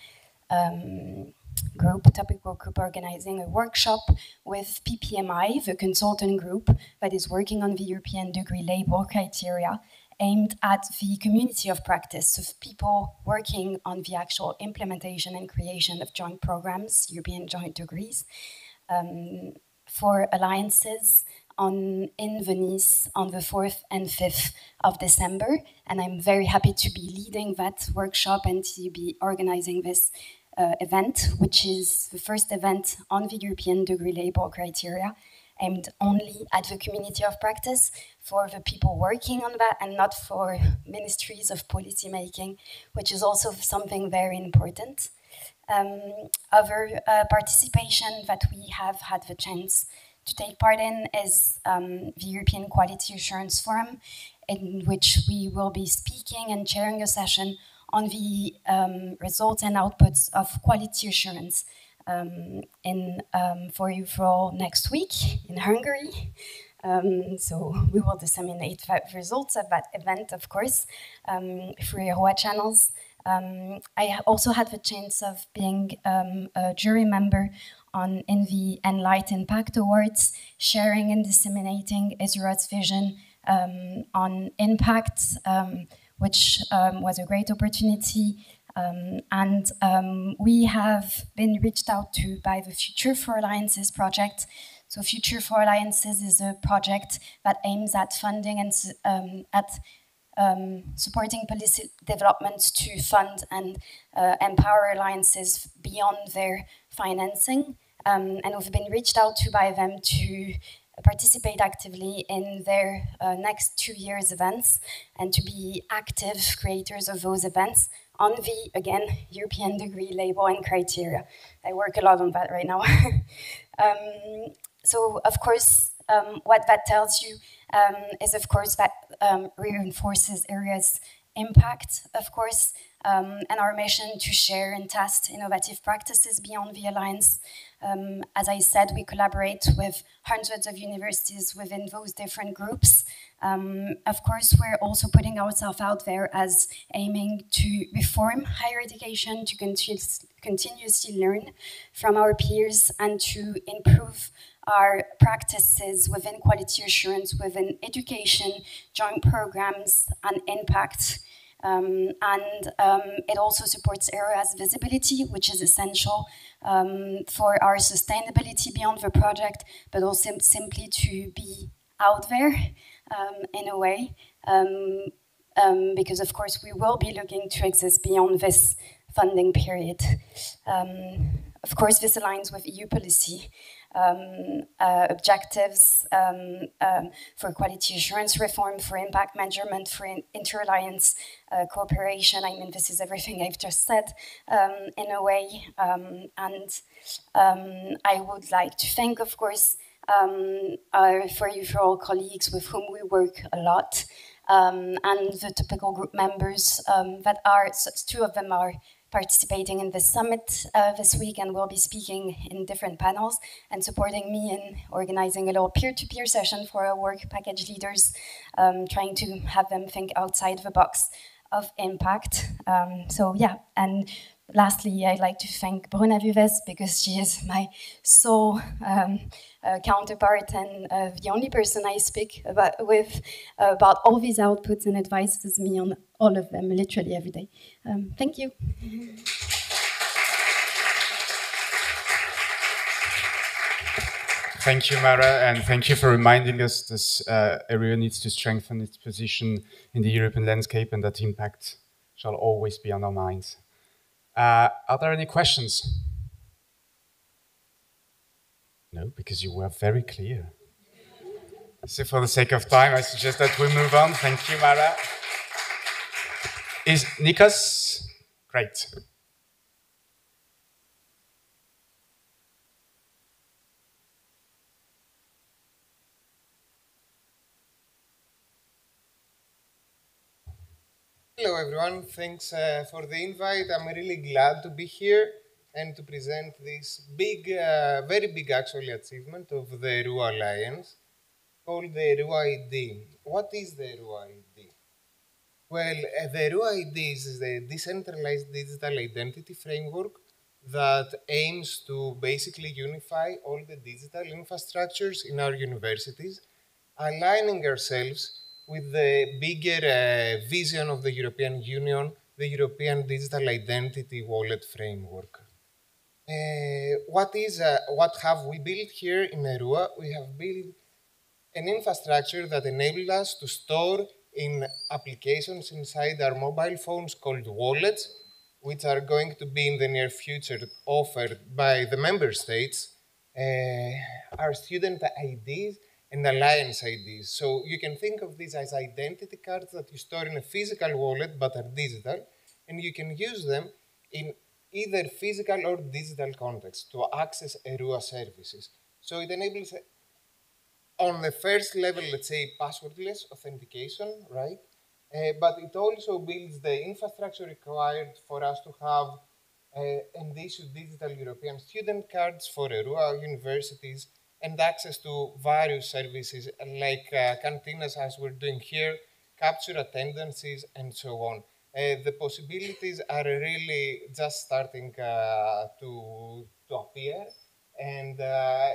topical group, organizing a workshop with PPMI, the consultant group that is working on the European degree label criteria, aimed at the community of practice of people working on the actual implementation and creation of joint programs, European joint degrees, for alliances in Venice on the 4th and 5th of December. And I'm very happy to be leading that workshop and to be organizing this event, which is the first event on the European degree label criteria, aimed only at the community of practice for the people working on that and not for ministries of policy making, which is also something very important. Other participation that we have had the chance to take part in is the European Quality Assurance Forum, in which we will be speaking and chairing a session on the results and outputs of quality assurance For You For All next week in Hungary. So we will disseminate results of that event, of course, through ERUA channels. I also had the chance of being a jury member in the Enlight Impact Awards, sharing and disseminating ERUA's vision on impact, which was a great opportunity. We have been reached out to by the Future for Alliances project. So Future for Alliances is a project that aims at funding and supporting policy developments to fund and empower alliances beyond their financing. And we've been reached out to by them to participate actively in their next 2 years events and to be active creators of those events on the, again, European degree label and criteria. I work a lot on that right now. So, of course, what that tells you is, of course, that reinforces ERUA's impact, of course, and our mission to share and test innovative practices beyond the Alliance. As I said, we collaborate with hundreds of universities within those different groups. Of course, we're also putting ourselves out there as aiming to reform higher education, to continuously learn from our peers and to improve our practices within quality assurance, within education, joint programs, and impact. It also supports ERUA's visibility, which is essential for our sustainability beyond the project, but also simply to be out there in a way, because of course we will be looking to exist beyond this funding period. Of course, this aligns with EU policy objectives for quality assurance reform, for impact measurement, for inter-alliance cooperation. I mean, this is everything I've just said in a way. I would like to thank, of course, for all colleagues with whom we work a lot, and the typical group members that are, two of them are participating in the summit this week and will be speaking in different panels and supporting me in organizing a little peer-to-peer session for our work package leaders, trying to have them think outside the box of impact. So yeah, and lastly, I'd like to thank Bruna Vives because she is my sole counterpart and the only person I speak with about all these outputs and advises me on all of them, literally every day. Thank you. Thank you, Mara, and thank you for reminding us this area needs to strengthen its position in the European landscape and that impact shall always be on our minds. Are there any questions? No, because you were very clear. So for the sake of time, I suggest that we move on. Thank you, Mara. Is Nikos? Great. Hello everyone, thanks for the invite. I'm really glad to be here and to present this big, very big actually achievement of the ERUA Alliance called the ERUA ID. What is the ERUA ID? Well, the ERUA ID is the decentralized digital identity framework that aims to basically unify all the digital infrastructures in our universities, aligning ourselves with the bigger vision of the European Union, the European Digital Identity Wallet Framework. What have we built here in ERUA? We have built an infrastructure that enables us to store in applications inside our mobile phones called wallets, which are going to be in the near future offered by the member states, our student IDs, and alliance IDs. So you can think of these as identity cards that you store in a physical wallet but are digital, and you can use them in either physical or digital context to access ERUA services. So it enables, on the first level, let's say, passwordless authentication, right? But it also builds the infrastructure required for us to have and issue digital European student cards for ERUA universities, and access to various services like cantinas, as we're doing here, capture attendances, and so on. The possibilities are really just starting to appear, and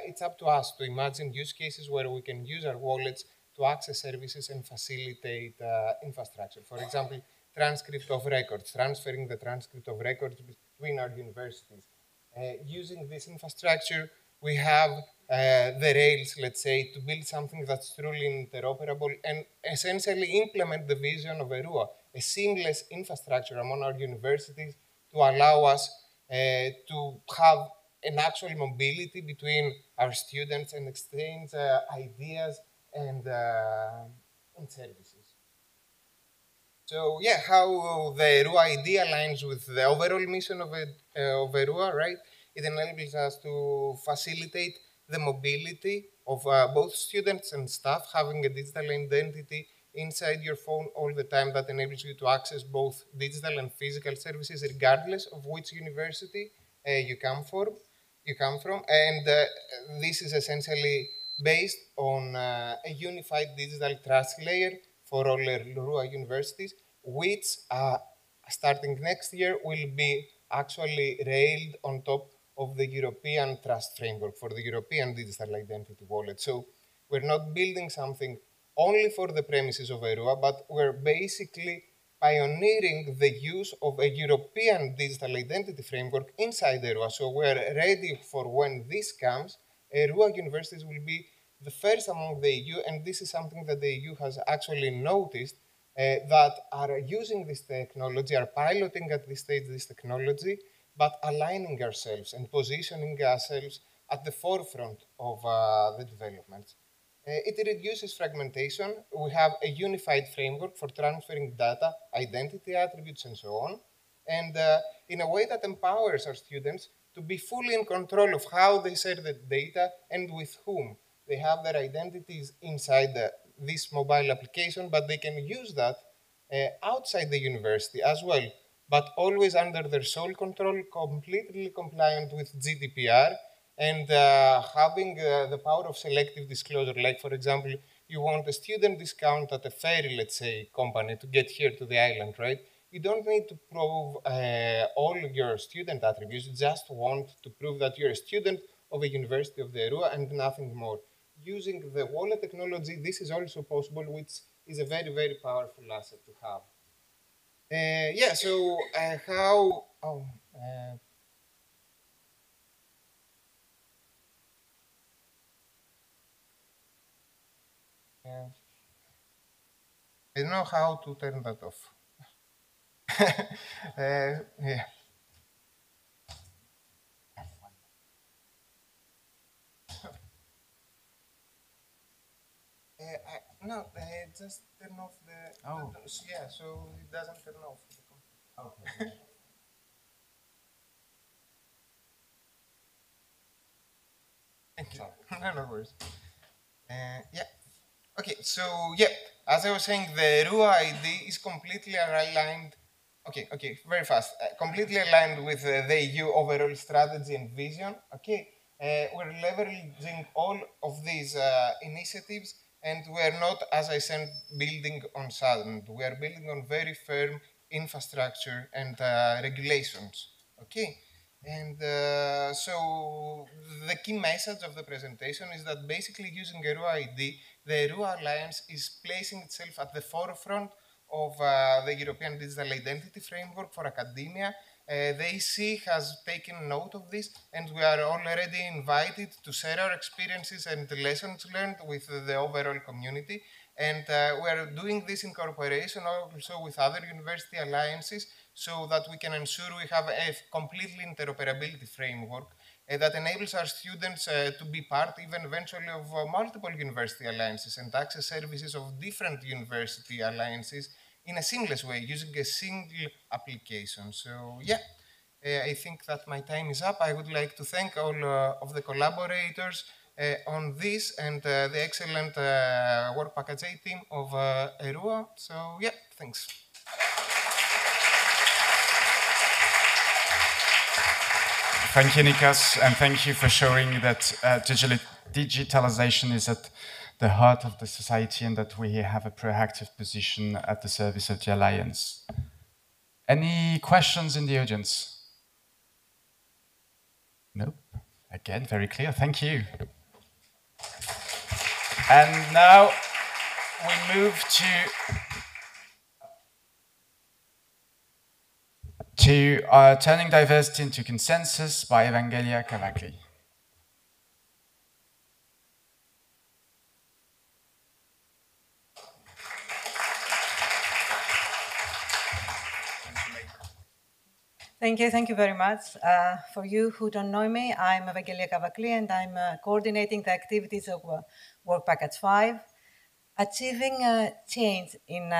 it's up to us to imagine use cases where we can use our wallets to access services and facilitate infrastructure. For example, transcript of records, transferring the transcript of records between our universities. Using this infrastructure, we have the rails, let's say, to build something that's truly interoperable and essentially implement the vision of ERUA, a seamless infrastructure among our universities to allow us to have an actual mobility between our students and exchange ideas and services. So yeah, how the ERUA idea aligns with the overall mission of ERUA, right? It enables us to facilitate the mobility of both students and staff, having a digital identity inside your phone all the time that enables you to access both digital and physical services regardless of which university you come from. And this is essentially based on a unified digital trust layer for all ERUA universities, which starting next year will be actually railed on top of the European trust framework for the European digital identity wallet. So we're not building something only for the premises of ERUA, but we're basically pioneering the use of a European digital identity framework inside ERUA. So we're ready for when this comes. ERUA universities will be the first among the EU, and this is something that the EU has actually noticed, that are using this technology, are piloting at this stage this technology, but aligning ourselves and positioning ourselves at the forefront of the developments. It reduces fragmentation. We have a unified framework for transferring data, identity attributes, and so on, and in a way that empowers our students to be fully in control of how they share the data and with whom. They have their identities inside this mobile application, but they can use that outside the university as well, but always under their sole control, completely compliant with GDPR, and having the power of selective disclosure. Like, for example, you want a student discount at a ferry, let's say, company to get here to the island, right? You don't need to prove all your student attributes. You just want to prove that you're a student of a university of the ERUA and nothing more. Using the wallet technology, this is also possible, which is a very, very powerful asset to have. Yeah, so how... Oh, yeah. I don't know how to turn that off. Yeah. No, just turn off the... Oh. Yeah, so it doesn't turn off. Okay. Thank you. No worries. Yeah. Okay, so yeah, as I was saying, the ERUA ID is completely aligned. Okay, very fast. Completely aligned with the EU overall strategy and vision. Okay, we're leveraging all of these initiatives, and we're not, as I said, building on sand. We are building on very firm infrastructure and regulations. Okay. And so the key message of the presentation is that basically using ERUA ID, the ERUA Alliance is placing itself at the forefront of the European Digital Identity Framework for academia. The EC has taken note of this, and we are already invited to share our experiences and lessons learned with the overall community. And we are doing this in cooperation also with other university alliances, so that we can ensure we have a completely interoperability framework that enables our students to be part, even eventually, of multiple university alliances and access services of different university alliances in a seamless way, using a single application. So yeah, I think that my time is up. I would like to thank all of the collaborators on this and the excellent Work Package A team of ERUA. So yeah, thanks. Thank you, Nikos, and thank you for showing that digitalization is at the heart of the society and that we have a proactive position at the service of the Alliance. Any questions in the audience? Nope. Again, very clear. Thank you. And now we move to Turning Diversity into Consensus by Evangelia Cavagli. Thank you very much. For you who don't know me, I'm Evangelia Cavagli and I'm coordinating the activities of Work Package 5, achieving change in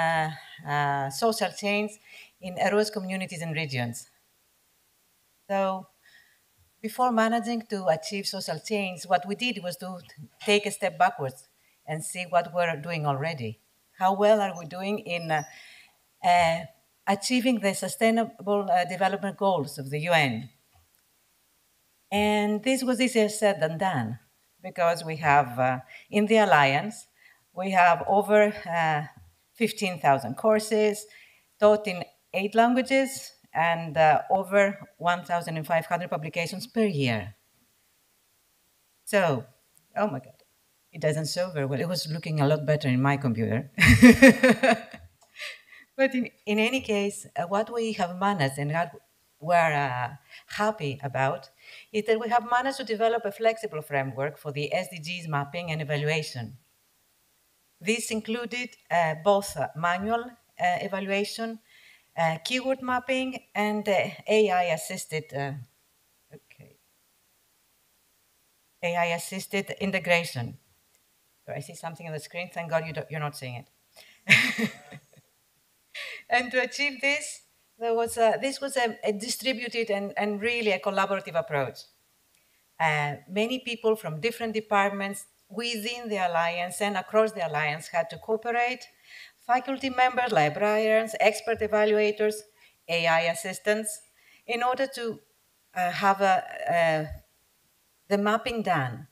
social change in ERUA's communities and regions. So before managing to achieve social change, what we did was to take a step backwards and see what we're doing already. How well are we doing in achieving the Sustainable Development Goals of the UN? And this was easier said than done, because we have, in the Alliance, we have over 15,000 courses taught in 8 languages and over 1,500 publications per year. So, oh my God, it doesn't show very well. It was looking a lot better in my computer. But in any case, what we have managed and what we're happy about is that we have managed to develop a flexible framework for the SDGs mapping and evaluation. This included both manual evaluation, keyword mapping, and AI-assisted AI-assisted integration. So I see something on the screen. Thank God you're not seeing it. And to achieve this, this was a distributed and really a collaborative approach. Many people from different departments within the Alliance and across the Alliance had to cooperate. Faculty members, librarians, expert evaluators, AI assistants, in order to have the mapping done.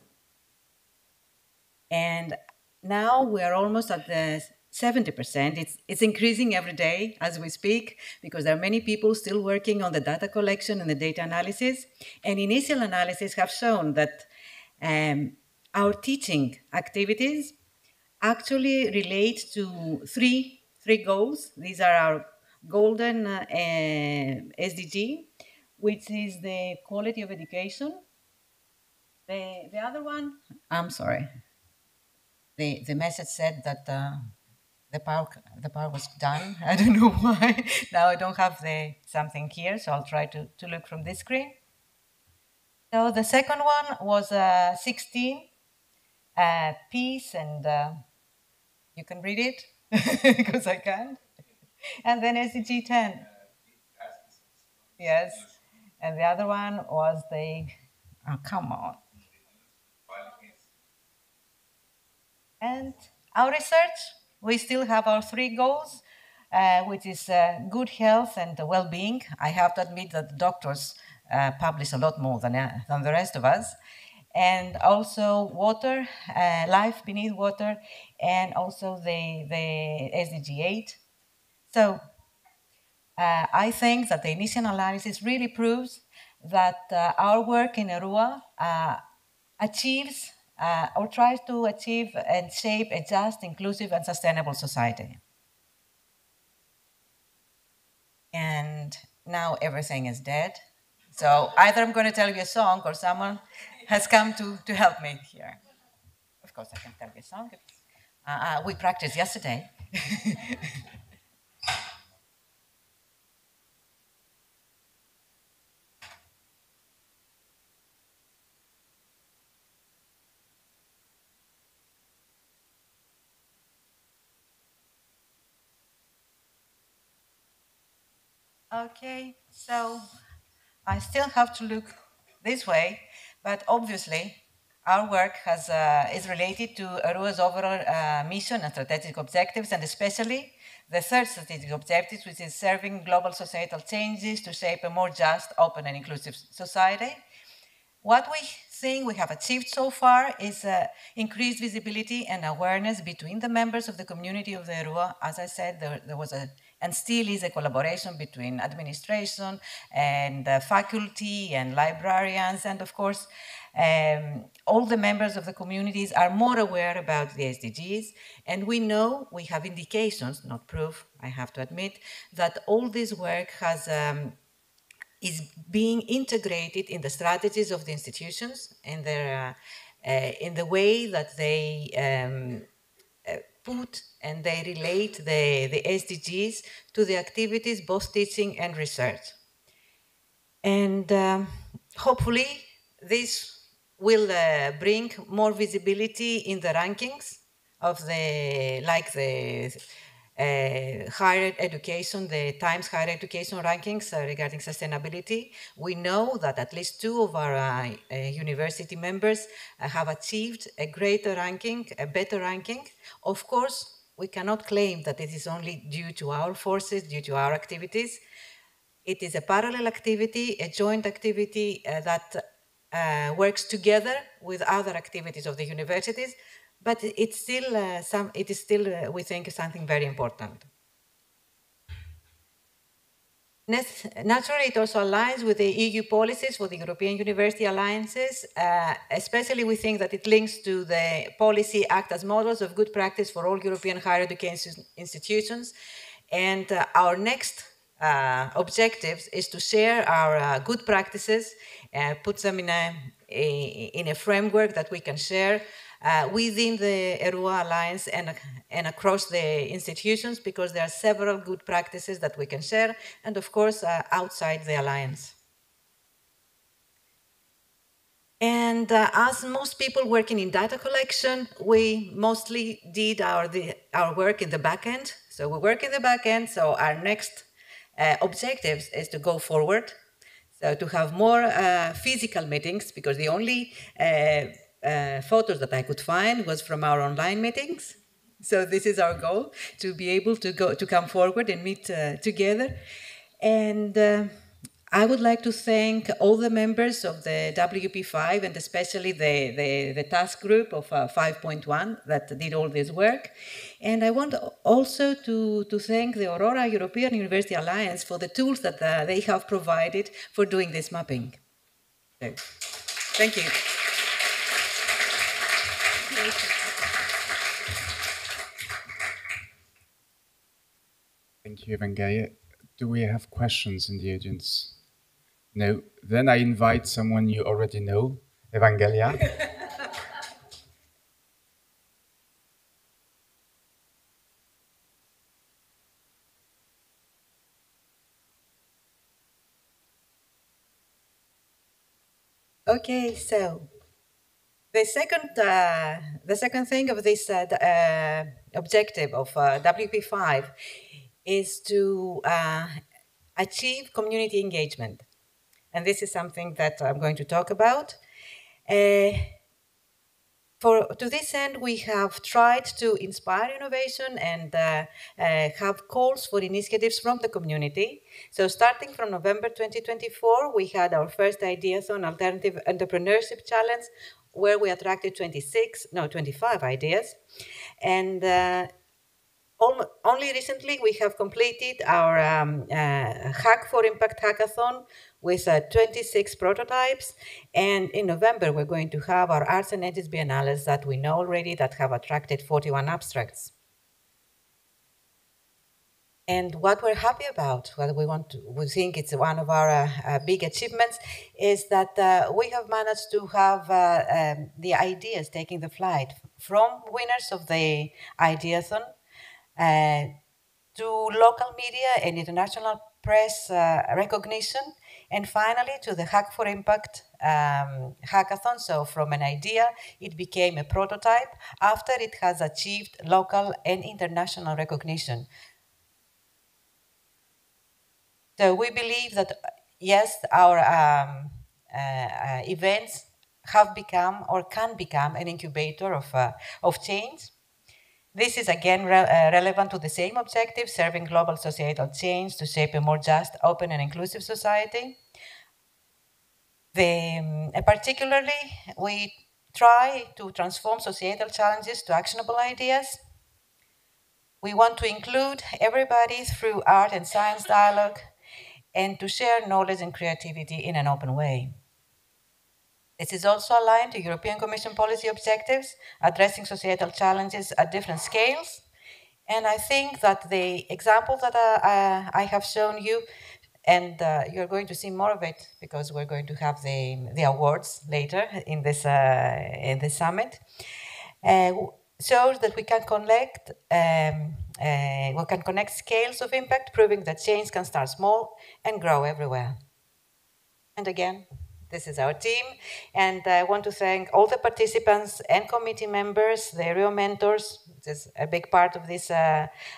And now we are almost at the 70%. It's increasing every day as we speak, because there are many people still working on the data collection and the data analysis. And initial analysis have shown that our teaching activities actually relate to three goals. These are our golden SDG, which is the quality of education. The other one, I'm sorry. The message said that the power was done. I don't know why. Now I don't have something here, so I'll try to look from this screen. So the second one was 16, peace, and you can read it because I can't. And then SDG 10. Yes. And the other one was oh, come on. And our research, we still have our 3 goals, which is good health and well-being. I have to admit that doctors publish a lot more than the rest of us. And also water, life beneath water, and also the SDG 8. So I think that the initial analysis really proves that our work in ERUA achieves or tries to achieve and shape a just, inclusive, and sustainable society. And now everything is dead. So either I'm going to tell you a song or someone has come to help me here. Of course, I can tell you a song. We practiced yesterday. Okay, so I still have to look this way, but obviously our work is related to ERUA's overall mission and strategic objectives, and especially the third strategic objective, which is serving global societal changes to shape a more just, open, and inclusive society. What we think we have achieved so far is increased visibility and awareness between the members of the community of the ERUA. As I said, there was and still is a collaboration between administration and faculty and librarians, and of course, all the members of the communities are more aware about the SDGs, and we know, we have indications, not proof, I have to admit, that all this work has is being integrated in the strategies of the institutions and their, in the way that they put and they relate the SDGs to the activities, both teaching and research. And hopefully this will bring more visibility in the rankings of the, like the higher education, the Times Higher Education rankings regarding sustainability. We know that at least 2 of our university members have achieved a greater ranking, a better ranking. Of course, we cannot claim that it is only due to our forces, due to our activities. It is a parallel activity, a joint activity that works together with other activities of the universities, but it's still it is still, we think, something very important. Naturally, it also aligns with the EU policies for the European University Alliances. Especially, we think that it links to the policy act as models of good practice for all European higher education institutions. And our next objectives is to share our good practices, put them in a framework that we can share within the ERUA Alliance and across the institutions, because there are several good practices that we can share, and of course outside the Alliance. And as most people working in data collection, we mostly did our work in the back end. So we work in the back end, so our next objectives is to go forward, so to have more physical meetings, because the only photos that I could find was from our online meetings. So this is our goal, to be able to come forward and meet together. And I would like to thank all the members of the WP5 and especially the task group of 5.1 that did all this work. And I want also to thank the Aurora European University Alliance for the tools that they have provided for doing this mapping. So, thank you. Thank you, Evangelia. Do we have questions in the audience? No. Then I invite someone you already know, Evangelia. Okay, so the second thing of this objective of WP5 is to achieve community engagement. And this is something that I'm going to talk about. To this end, we have tried to inspire innovation and have calls for initiatives from the community. So starting from November 2024, we had our first Ideathon Alternative Entrepreneurship Challenge, where we attracted 25 ideas. And only recently, we have completed our Hack for Impact Hackathon with 26 prototypes. And in November, we're going to have our Arts and Edges Biennales that we know already that have attracted 41 abstracts. And what we're happy about, what we think it's one of our big achievements, is that we have managed to have the ideas taking the flight from winners of the Ideathon to local media and international press recognition, and finally to the Hack for Impact hackathon. So from an idea, it became a prototype after it has achieved local and international recognition. So we believe that, yes, our events have become or can become an incubator of change. This is again relevant to the same objective, serving global societal change to shape a more just, open and inclusive society. Particularly, we try to transform societal challenges to actionable ideas. We want to include everybody through art and science dialogue and to share knowledge and creativity in an open way. This is also aligned to European Commission policy objectives, addressing societal challenges at different scales. And I think that the examples that I have shown you, and you're going to see more of it because we're going to have the awards later in this summit, shows that we can connect scales of impact, proving that change can start small and grow everywhere. And again, this is our team, and I want to thank all the participants and committee members, the ERUA mentors, which is a big part of this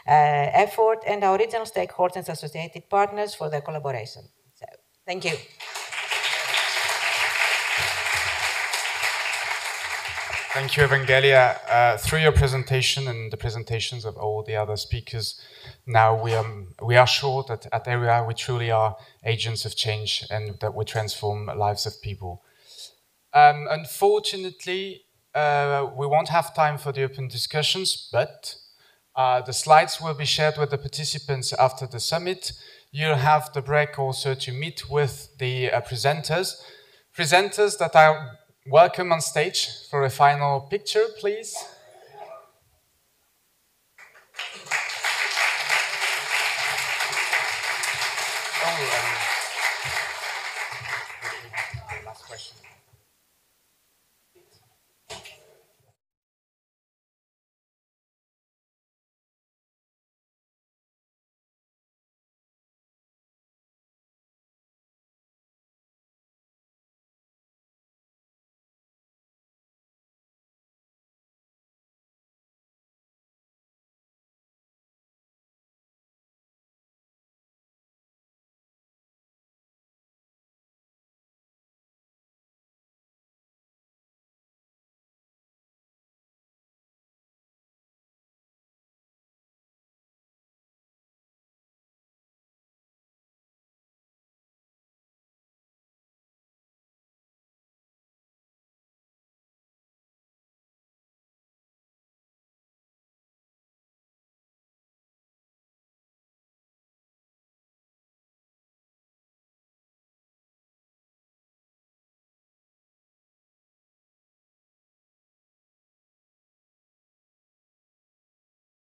effort, and our regional stakeholders and associated partners for their collaboration. So, thank you. Thank you, Evangelia. Through your presentation and the presentations of all the other speakers, now we are sure that at ERUA we truly are agents of change and that we transform lives of people. Unfortunately, we won't have time for the open discussions, but the slides will be shared with the participants after the summit. You'll have the break also to meet with the presenters that are welcome on stage for a final picture, please. Oh,